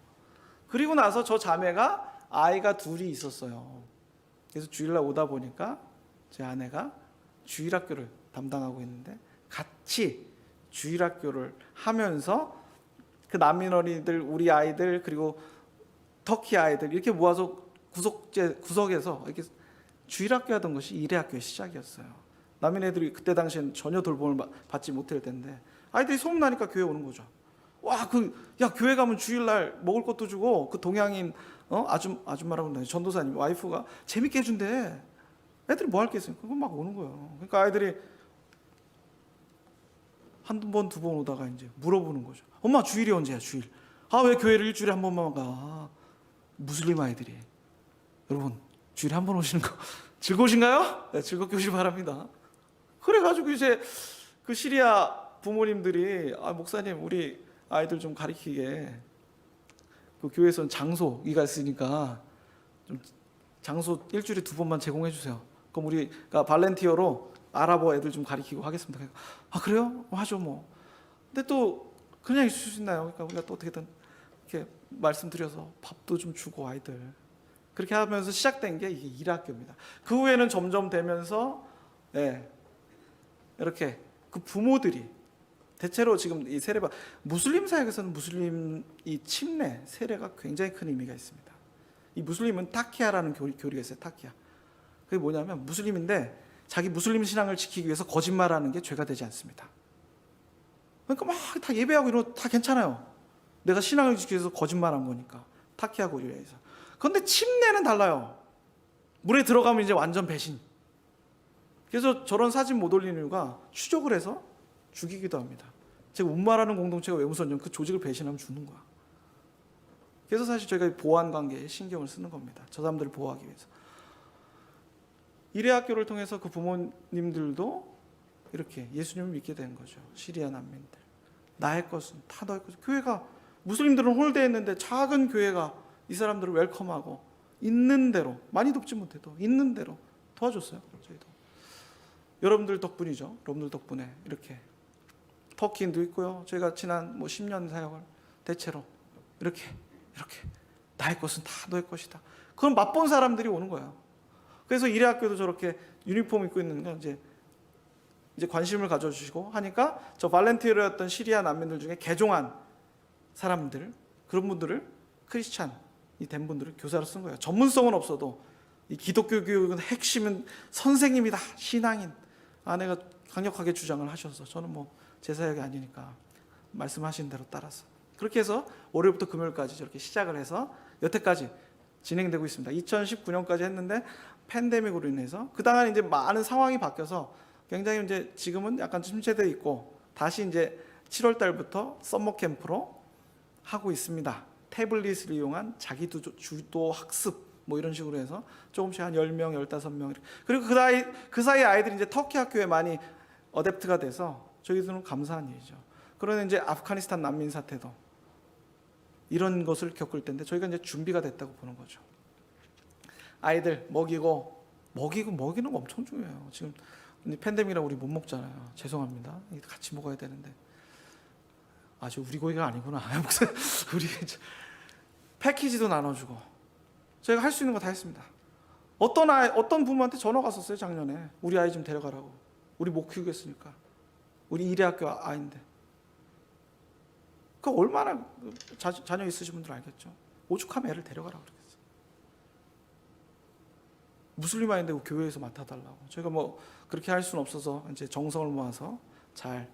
그리고 나서 저 자매가 아이가 둘이 있었어요. 그래서 주일날 오다 보니까 제 아내가 주일학교를 담당하고 있는데 같이 주일학교를 하면서 그 난민 어린이들, 우리 아이들, 그리고 터키 아이들 이렇게 모아서 구석에서 이렇게 주일학교 하던 것이 일회학교의 시작이었어요. 난민 애들이 그때 당시엔 전혀 돌봄을 받지 못할 텐데 아이들이 소문나니까 교회 오는 거죠. 와, 야, 교회 가면 주일날 먹을 것도 주고 그 동양인 아줌마라고 하나요? 전도사님 와이프가 재밌게 해준대. 애들이 뭐 할 게 있어요? 그거 막 오는 거예요. 그러니까 아이들이 한 번, 두 번 오다가 이제 물어보는 거죠. 엄마, 주일이 언제야, 주일? 아, 왜 교회를 일주일에 한 번만 가? 무슬림 아이들이. 여러분, 주일에 한 번 오시는 거 즐거우신가요? 네, 즐겁게 오시기 바랍니다. 그래가지고 이제 그 시리아 부모님들이 목사님, 우리 아이들 좀 가리키게 그 교회에서는 장소가 있으니까 좀 장소 일주일에 2번만 제공해 주세요. 그럼 우리가 발렌티어로 아랍어 애들 좀 가리키고 하겠습니다. 아, 그래요? 하죠 뭐. 근데 또 그냥 있을 수 있나요? 그러니까 우리가 또 어떻게든 이렇게 말씀드려서 밥도 좀 주고 아이들 그렇게 하면서 시작된 게 이게 일학교입니다. 그 후에는 점점 되면서 이렇게 그 부모들이 대체로 지금 이 세례가 무슬림 사역에서는 무슬림 이 침례 세례가 굉장히 큰 의미가 있습니다. 이 무슬림은 타키아라는 교리가 있어요. 타키아. 그게 뭐냐면 무슬림인데 자기 무슬림 신앙을 지키기 위해서 거짓말하는 게 죄가 되지 않습니다. 그러니까 막 다 예배하고 이런 다 괜찮아요. 내가 신앙을 지키기 위해서 거짓말한 거니까 타키아 교리에서. 그런데 침례는 달라요. 물에 들어가면 이제 완전 배신. 그래서 저런 사진 못 올리는 이유가 추적을 해서 죽이기도 합니다. 제가 운마라는 공동체가 외무선전 그 조직을 배신하면 죽는 거야. 그래서 사실 저희가 보안 관계에 신경을 쓰는 겁니다. 저 사람들을 보호하기 위해서. 일회학교를 통해서 그 부모님들도 이렇게 예수님을 믿게 된 거죠. 시리아 난민들. 나의 것은 다 너의 것은. 교회가 무슬림들은 홀대했는데 작은 교회가 이 사람들을 웰컴하고 있는 대로 많이 돕지 못해도 있는 대로 도와줬어요. 저희도. 여러분들 덕분이죠. 여러분들 덕분에 이렇게 터키인도 있고요. 저희가 지난 10년 사역을 대체로 이렇게 나의 것은 다 너의 것이다. 그럼 맛본 사람들이 오는 거예요. 그래서 일회학교도 저렇게 유니폼 입고 있는 건 이제 관심을 가져주시고 하니까 저 발렌티어였던 시리아 난민들 중에 개종한 사람들 그런 분들을 크리스찬이 된 분들을 교사로 쓴 거예요. 전문성은 없어도 이 기독교 교육은 핵심은 선생님이다. 신앙인. 아내가 강력하게 주장을 하셔서 저는 제 사역이 아니니까 말씀하신 대로 따라서 그렇게 해서 월요일부터 금요일까지 저렇게 시작을 해서 여태까지 진행되고 있습니다. 2019년까지 했는데 팬데믹으로 인해서 그동안 이제 많은 상황이 바뀌어서 굉장히 이제 지금은 약간 침체돼 있고 다시 이제 7월 달부터 썸머 캠프로 하고 있습니다. 태블릿을 이용한 자기 주도 학습 이런 식으로 해서 조금씩 한 10명, 15명 그리고 그 사이 아이들이 이제 터키 학교에 많이 어댑트가 돼서 저희들은 감사한 일이죠. 그러나 이제 아프가니스탄 난민 사태도 이런 것을 겪을 텐데 저희가 이제 준비가 됐다고 보는 거죠. 아이들 먹이는 거 엄청 중요해요. 지금 팬데믹이라 우리 못 먹잖아요. 죄송합니다. 같이 먹어야 되는데 저 우리 고기가 아니구나. 우리 패키지도 나눠주고 저희가 할 수 있는 거 다 했습니다. 어떤 부모한테 전화가 왔었어요. 작년에 우리 아이 좀 데려가라고. 우리 못 키우겠으니까. 우리 일회학교 아이인데. 그 얼마나 자녀 있으신 분들 알겠죠. 오죽하면 애를 데려가라고 그러겠어요. 무슬림 아이인데 교회에서 맡아달라고. 저희가 그렇게 할 수는 없어서 이제 정성을 모아서 잘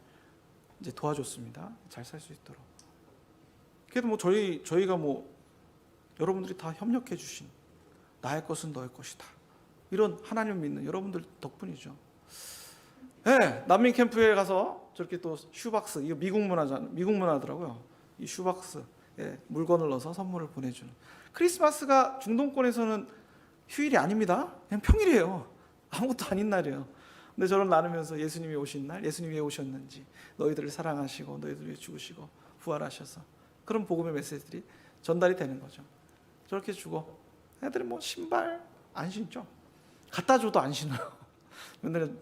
이제 도와줬습니다. 잘 살 수 있도록. 그래도 저희가 여러분들이 다 협력해 주신 나의 것은 너의 것이다. 이런 하나님을 믿는 여러분들 덕분이죠. 네, 난민 캠프에 가서 저렇게 또 슈박스, 이거 미국 문화더라고요. 이 슈박스에 물건을 넣어서 선물을 보내주는. 크리스마스가 중동권에서는 휴일이 아닙니다. 그냥 평일이에요. 아무것도 아닌 날이에요. 근데 저를 나누면서 예수님이 오신 날, 예수님이 왜 오셨는지, 너희들을 사랑하시고 너희들을 위해 죽으시고 부활하셔서 그런 복음의 메시지들이 전달이 되는 거죠. 저렇게 주고 애들이 신발 안 신죠. 갖다 줘도 안 신어요. 맨날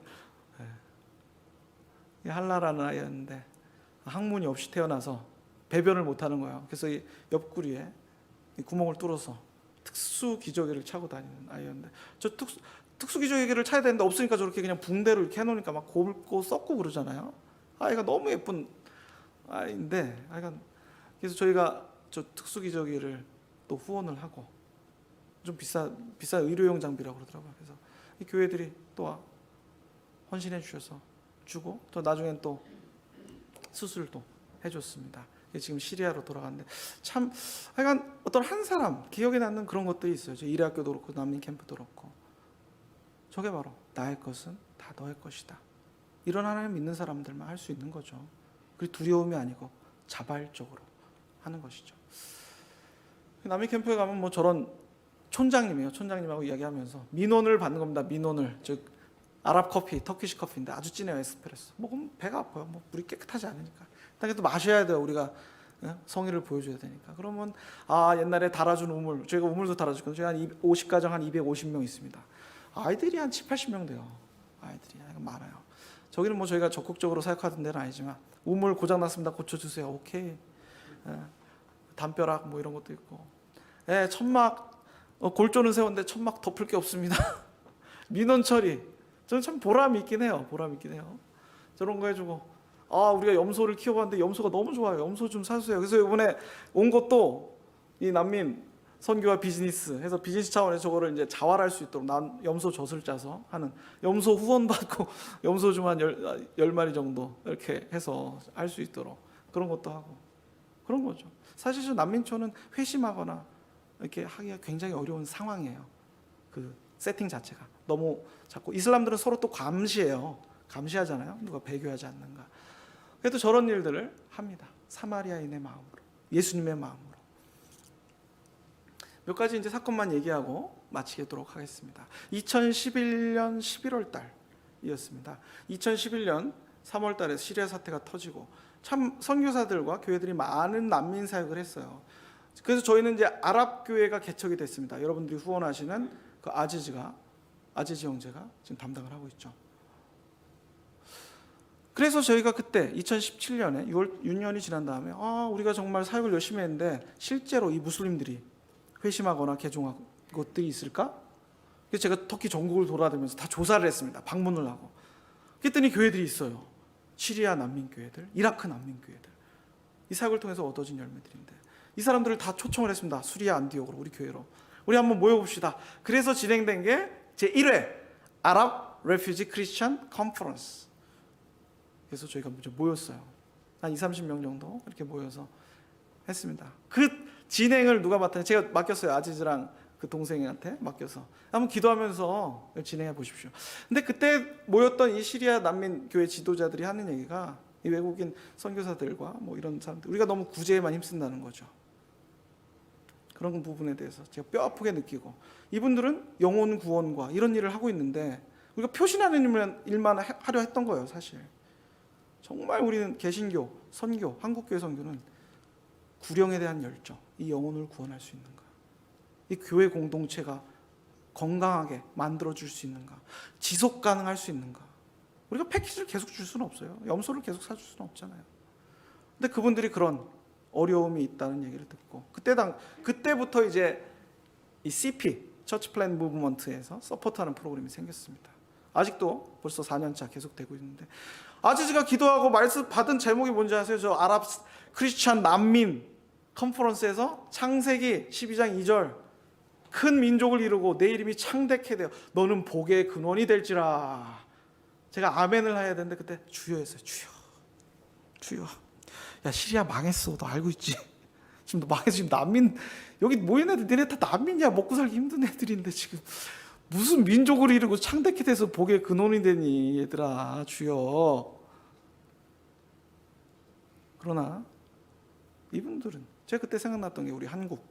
할라라는 아이였는데 학문이 없이 태어나서 배변을 못하는 거예요. 그래서 이 옆구리에 이 구멍을 뚫어서 특수 기저귀를 차고 다니는 아이였는데, 저 특수 기저귀를 차야 되는데 없으니까 저렇게 그냥 붕대로 이렇게 해놓으니까 막 곱고 썩고 그러잖아요. 아이가 너무 예쁜 아이인데, 그래서 저희가 저 특수 기저귀를 또 후원을 하고, 좀 비싼 의료용 장비라고 그러더라고요. 그래서 이 교회들이 또 헌신해 주셔서 주고, 또 나중엔 또 수술도 해줬습니다. 지금 시리아로 돌아갔는데, 참 하여간 어떤 한 사람 기억에 남는 그런 것들이 있어요. 저 이래학교도 그렇고 난민 캠프도 그렇고, 저게 바로 나의 것은 다 너의 것이다. 이런 하나님 믿는 사람들만 할 수 있는 거죠. 그리고 두려움이 아니고 자발적으로 하는 것이죠. 난민 캠프에 가면 뭐 저런 촌장님하고 이야기하면서 민원을 받는 겁니다. 민원을. 즉 아랍 커피, 터키시 커피인데 아주 진해요. 에스프레소. 먹으면 배가 아파요. 뭐 물이 깨끗하지 않으니까. 그래도 마셔야 돼요. 우리가 성의를 보여줘야 되니까. 그러면 옛날에 달아준 우물, 저희가 우물도 달아줬거든요. 저희 한 50가정 한 250명 있습니다. 아이들이 한 70~80명 돼요. 아이들이 많아요. 저기는 뭐 저희가 적극적으로 사역하던 데는 아니지만, 우물 고장 났습니다. 고쳐주세요. 오케이. 담벼락 뭐 이런 것도 있고, 천막 골조는 세웠는데 천막 덮을 게 없습니다. 민원 처리. 저는 참 보람이 있긴 해요. 저런 거 해주고, 우리가 염소를 키워봤는데 염소가 너무 좋아요. 염소 좀 사주세요. 그래서 이번에 온 것도 이 난민 선교와 비즈니스 해서 비즈니스 차원에서 저거를 이제 자활할 수 있도록 난 염소 젖을 짜서 하는, 염소 후원 받고 염소 좀 한 10마리 정도 이렇게 해서 할 수 있도록 그런 것도 하고, 그런 거죠. 사실 저 난민촌은 회심하거나 이렇게 하기가 굉장히 어려운 상황이에요. 그 세팅 자체가 너무 자꾸, 이슬람들은 서로 또 감시하잖아요. 누가 배교하지 않는가. 그래도 저런 일들을 합니다. 사마리아인의 마음으로, 예수님의 마음으로. 몇 가지 이제 사건만 얘기하고 마치도록 하겠습니다. 2011년 11월 달이었습니다. 2011년 3월 달에 시리아 사태가 터지고, 참 선교사들과 교회들이 많은 난민 사역을 했어요. 그래서 저희는 이제 아랍 교회가 개척이 됐습니다. 여러분들이 후원하시는 그 아지지 형제가 지금 담당을 하고 있죠. 그래서 저희가 그때 2017년에 6년이 지난 다음에 우리가 정말 사역을 열심히 했는데 실제로 이 무슬림들이 회심하거나 개종하고 것들이 있을까? 그래서 제가 터키 전국을 돌아다니면서 다 조사를 했습니다. 방문을 하고. 그랬더니 교회들이 있어요. 시리아 난민 교회들, 이라크 난민 교회들. 이 사역을 통해서 얻어진 열매들인데, 이 사람들을 다 초청을 했습니다. 수리아 안디옥으로, 우리 교회로. 우리 한번 모여봅시다. 그래서 진행된 게 제1회 아랍 레퓨지 크리스천 컨퍼런스. 그래서 저희가 모였어요. 한 20~30명 정도 이렇게 모여서 했습니다. 그 진행을 누가 맡았냐? 제가 맡겼어요. 아지즈랑 그 동생한테 맡겨서 한번 기도하면서 진행해 보십시오. 근데 그때 모였던 이 시리아 난민 교회 지도자들이 하는 얘기가, 이 외국인 선교사들과 뭐 이런 사람들, 우리가 너무 구제에만 힘쓴다는 거죠. 그런 부분에 대해서 제가 뼈 아프게 느끼고, 이분들은 영혼 구원과 이런 일을 하고 있는데 우리가 표신하는 일만 하려 했던 거예요. 사실 정말 우리는 개신교, 선교, 한국교회 선교는 구령에 대한 열정, 이 영혼을 구원할 수 있는가, 이 교회 공동체가 건강하게 만들어줄 수 있는가, 지속 가능할 수 있는가. 우리가 패키지를 계속 줄 수는 없어요. 염소를 계속 사줄 수는 없잖아요. 근데 그분들이 그런 어려움이 있다는 얘기를 듣고, 그때부터 이제 이 CP, 처치 플랜 무브먼트에서 서포트하는 프로그램이 생겼습니다. 아직도 벌써 4년차 계속되고 있는데, 아지즈가 기도하고 말씀 받은 제목이 뭔지 아세요? 저 아랍 크리스찬 난민 컨퍼런스에서 창세기 12장 2절, 큰 민족을 이루고 내 이름이 창대케 되어 너는 복의 근원이 될지라. 제가 아멘을 해야 되는데 그때 주여 했어요. 주여. 야, 시리아 망했어. 너 알고 있지? 지금 너 망해서 지금 난민, 여기 모인 애들 니네 다 난민이야. 먹고 살기 힘든 애들인데 지금 무슨 민족을 이루고 창대케 돼서 복의 근원이 되니, 얘들아. 주여. 그러나 이분들은, 제가 그때 생각났던 게 우리 한국,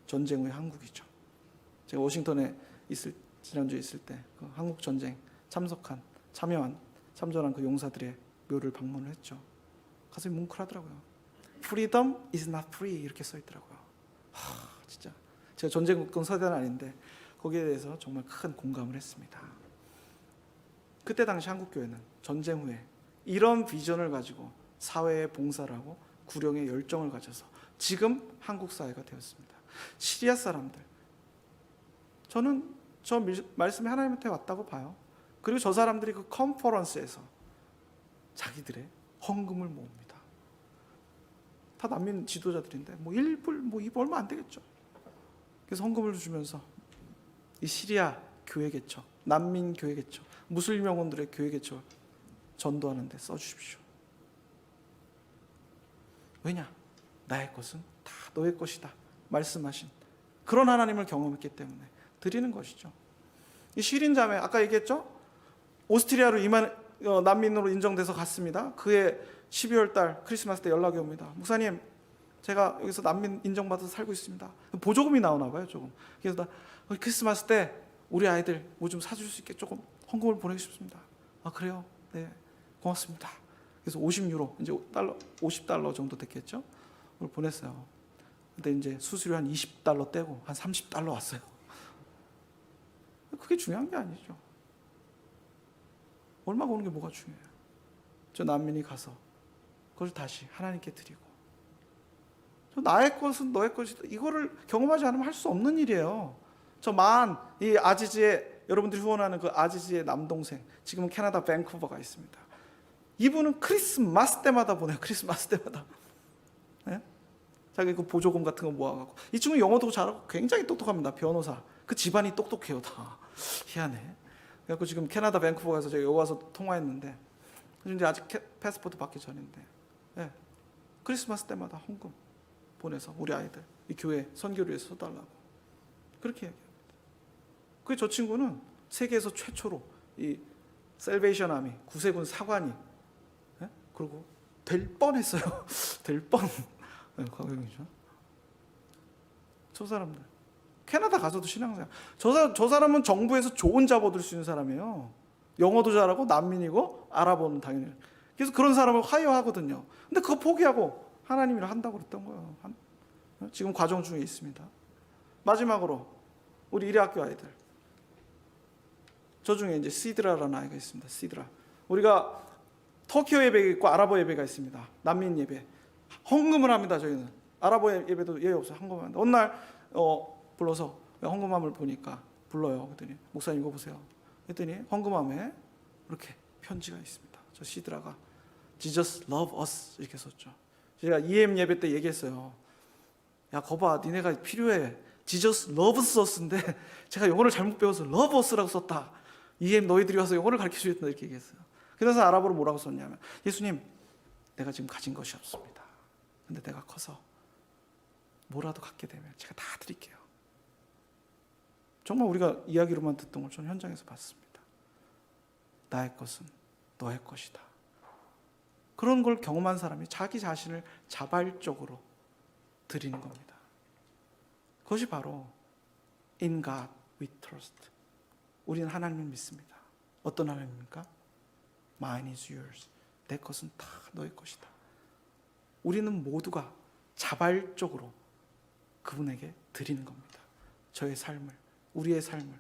전쟁 후의 한국이죠. 제가 워싱턴에 지난주에 있을 때 그 한국 전쟁 참전한 그 용사들의 묘를 방문을 했죠. 가슴이 뭉클하더라고요. Freedom is not free 이렇게 써 있더라고요. 진짜 제가 전쟁국권 서대는 아닌데 거기에 대해서 정말 큰 공감을 했습니다. 그때 당시 한국교회는 전쟁 후에 이런 비전을 가지고 사회에 봉사를 하고 구령의 열정을 가져서 지금 한국 사회가 되었습니다. 시리아 사람들. 저는 저 말씀이 하나님한테 왔다고 봐요. 그리고 저 사람들이 그 컨퍼런스에서 자기들의 헌금을 모읍니다. 다 난민 지도자들인데 뭐 1불 뭐 2불 얼마 안 되겠죠. 그래서 헌금을 주면서 이 시리아 교회 개척, 난민 교회 개척, 무슬림 영혼들의 교회 개척을 전도하는 데 써주십시오. 왜냐? 나의 것은 다 너의 것이다 말씀하신 그런 하나님을 경험했기 때문에 드리는 것이죠. 이 시린 자매 아까 얘기했죠? 오스트리아로 난민으로 인정돼서 갔습니다. 그해 12월 달 크리스마스 때 연락이 옵니다. 목사님, 제가 여기서 난민 인정받아서 살고 있습니다. 보조금이 나오나 봐요, 조금. 그래서 크리스마스 때 우리 아이들 뭐 좀 사줄 수 있게 조금 헌금을 보내고 싶습니다. 아, 그래요? 네, 고맙습니다. 그래서 50유로, 이제 $50 정도 됐겠죠? 그걸 보냈어요. 근데 이제 수수료 한 $20 떼고 한 $30 왔어요. 그게 중요한 게 아니죠. 얼마가 오는 게 뭐가 중요해요. 저 난민이 가서 그걸 다시 하나님께 드리고, 저 나의 것은 너의 것이다, 이거를 경험하지 않으면 할 수 없는 일이에요. 이 아지지의, 여러분들이 후원하는 그 아지지의 남동생, 지금은 캐나다 밴쿠버가 있습니다. 이분은 크리스마스 때마다 보내요. 크리스마스 때마다. 네? 자기 그 보조금 같은 거 모아갖고. 이 친구 영어도 잘하고 굉장히 똑똑합니다. 변호사. 그 집안이 똑똑해요, 다. 희한해. 그래서 지금 캐나다 밴쿠버에서 제가 여기 와서 통화했는데, 이제 아직 패스포트 받기 전인데, 네. 크리스마스 때마다 헌금 보내서 우리 아이들 이 교회 선교를 위해서 써달라고 그렇게 얘기합니다. 그게 저 친구는 세계에서 최초로 이 셀베이션 아미 구세군 사관이, 네? 그리고 될 뻔했어요. 될 뻔. 과경이죠. 저 사람들 캐나다 가서도 신앙생활. 저 사람은 정부에서 좋은 잡 얻을 수 있는 사람이에요. 영어도 잘하고 난민이고 아랍어는 당연히. 그래서 그런 사람을 하여하거든요. 근데 그거 포기하고 하나님이라 한다고 그랬던 거예요. 지금 과정 중에 있습니다. 마지막으로 우리 일회학교 아이들. 저 중에 이제 시드라라는 아이가 있습니다. 시드라. 우리가 터키어 예배가 있고 아랍어 예배가 있습니다. 난민 예배. 헌금을 합니다. 저희는 아랍어 예배도 예외 없어요. 헌금합니다. 어느 날 불러서 헌금함을 보니까 불러요. 그랬더니 목사님 이거 보세요. 그랬더니 헌금함에 이렇게 편지가 있습니다. 저 시드라가 Jesus love us 이렇게 썼죠. 제가 EM 예배 때 얘기했어요. 야, 거봐, 니네가 필요해. Jesus loves us인데 제가 영어를 잘못 배워서 love us라고 썼다. EM 너희들이 와서 영어를 가르쳐줘야 된다 이렇게 얘기했어요. 그래서 아랍어로 뭐라고 썼냐면, 예수님, 내가 지금 가진 것이 없습니다. 근데 내가 커서 뭐라도 갖게 되면 제가 다 드릴게요. 정말 우리가 이야기로만 듣던 걸 저는 현장에서 봤습니다. 나의 것은 너의 것이다. 그런 걸 경험한 사람이 자기 자신을 자발적으로 드리는 겁니다. 그것이 바로 In God we trust. 우리는 하나님을 믿습니다. 어떤 하나님입니까? Mine is yours. 내 것은 다 너의 것이다. 우리는 모두가 자발적으로 그분에게 드리는 겁니다. 저의 삶을, 우리의 삶을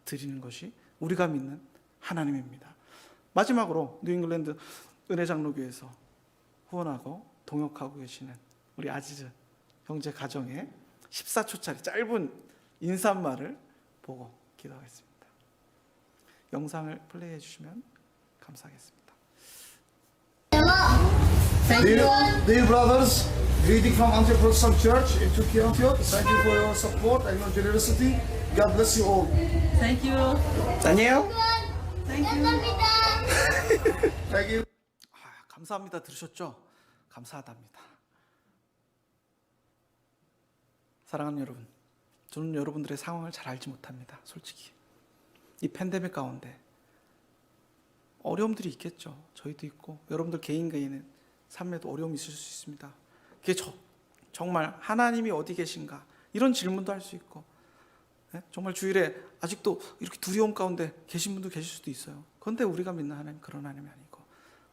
드리는 것이 우리가 믿는 하나님입니다. 마지막으로 뉴잉글랜드 은혜장로교에서 후원하고 동역하고 계시는 우리 아지즈 형제 가정의 14초짜리 짧은 인사말을 보고 기도하겠습니다. 영상을 플레이해 주시면 감사하겠습니다.
Dear brothers, greeting from Antioch Protestant Church in Turkey, Antioch. Thank you for your support and your generosity. God bless you all.
Thank you.
아니에요?
Thank you.
Thank you.
감사합니다. 들으셨죠? 감사하답니다. 사랑하는 여러분, 저는 여러분들의 상황을 잘 알지 못합니다. 솔직히 이 팬데믹 가운데 어려움들이 있겠죠. 저희도 있고 여러분들 개인의 삶에도 어려움이 있을 수 있습니다. 그게 정말 하나님이 어디 계신가 이런 질문도 할 수 있고, 네? 정말 주일에 아직도 이렇게 두려움 가운데 계신 분도 계실 수도 있어요. 그런데 우리가 믿는 하나님 그런 하나님이 아니고,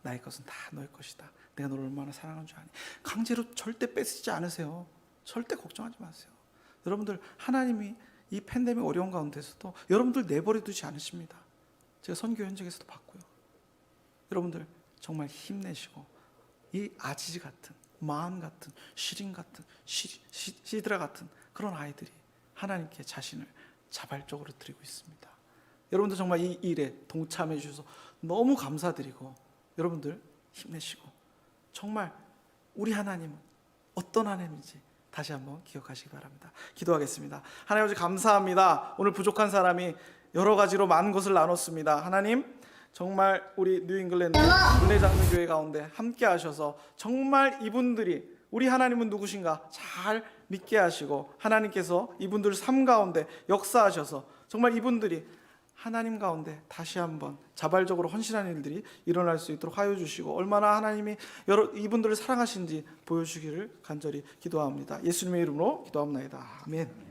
나의 것은 다 너의 것이다. 내가 너를 얼마나 사랑하는 줄 아니. 강제로 절대 뺏지 않으세요. 절대 걱정하지 마세요. 여러분들 하나님이 이 팬데믹 어려운 가운데서도 여러분들 내버려 두지 않으십니다. 제가 선교 현장에서도 봤고요. 여러분들 정말 힘내시고 이 아지지 같은 마음 같은, 시린 같은, 시드라 같은 그런 아이들이 하나님께 자신을 자발적으로 드리고 있습니다. 여러분들 정말 이 일에 동참해 주셔서 너무 감사드리고, 여러분들 힘내시고, 정말 우리 하나님은 어떤 하나님인지 다시 한번 기억하시기 바랍니다. 기도하겠습니다. 하나님 아버지 감사합니다. 오늘 부족한 사람이 여러 가지로 많은 것을 나눴습니다. 하나님 정말 우리 뉴잉글랜드 은혜장로교회 가운데 함께 하셔서 정말 이분들이 우리 하나님은 누구신가 잘 믿게 하시고, 하나님께서 이분들 삶 가운데 역사하셔서 정말 이분들이 하나님 가운데 다시 한번 자발적으로 헌신하는 일들이 일어날 수 있도록 하여 주시고, 얼마나 하나님이 이분들을 사랑하신지 보여주기를 간절히 기도합니다. 예수님의 이름으로 기도합니다. 아멘.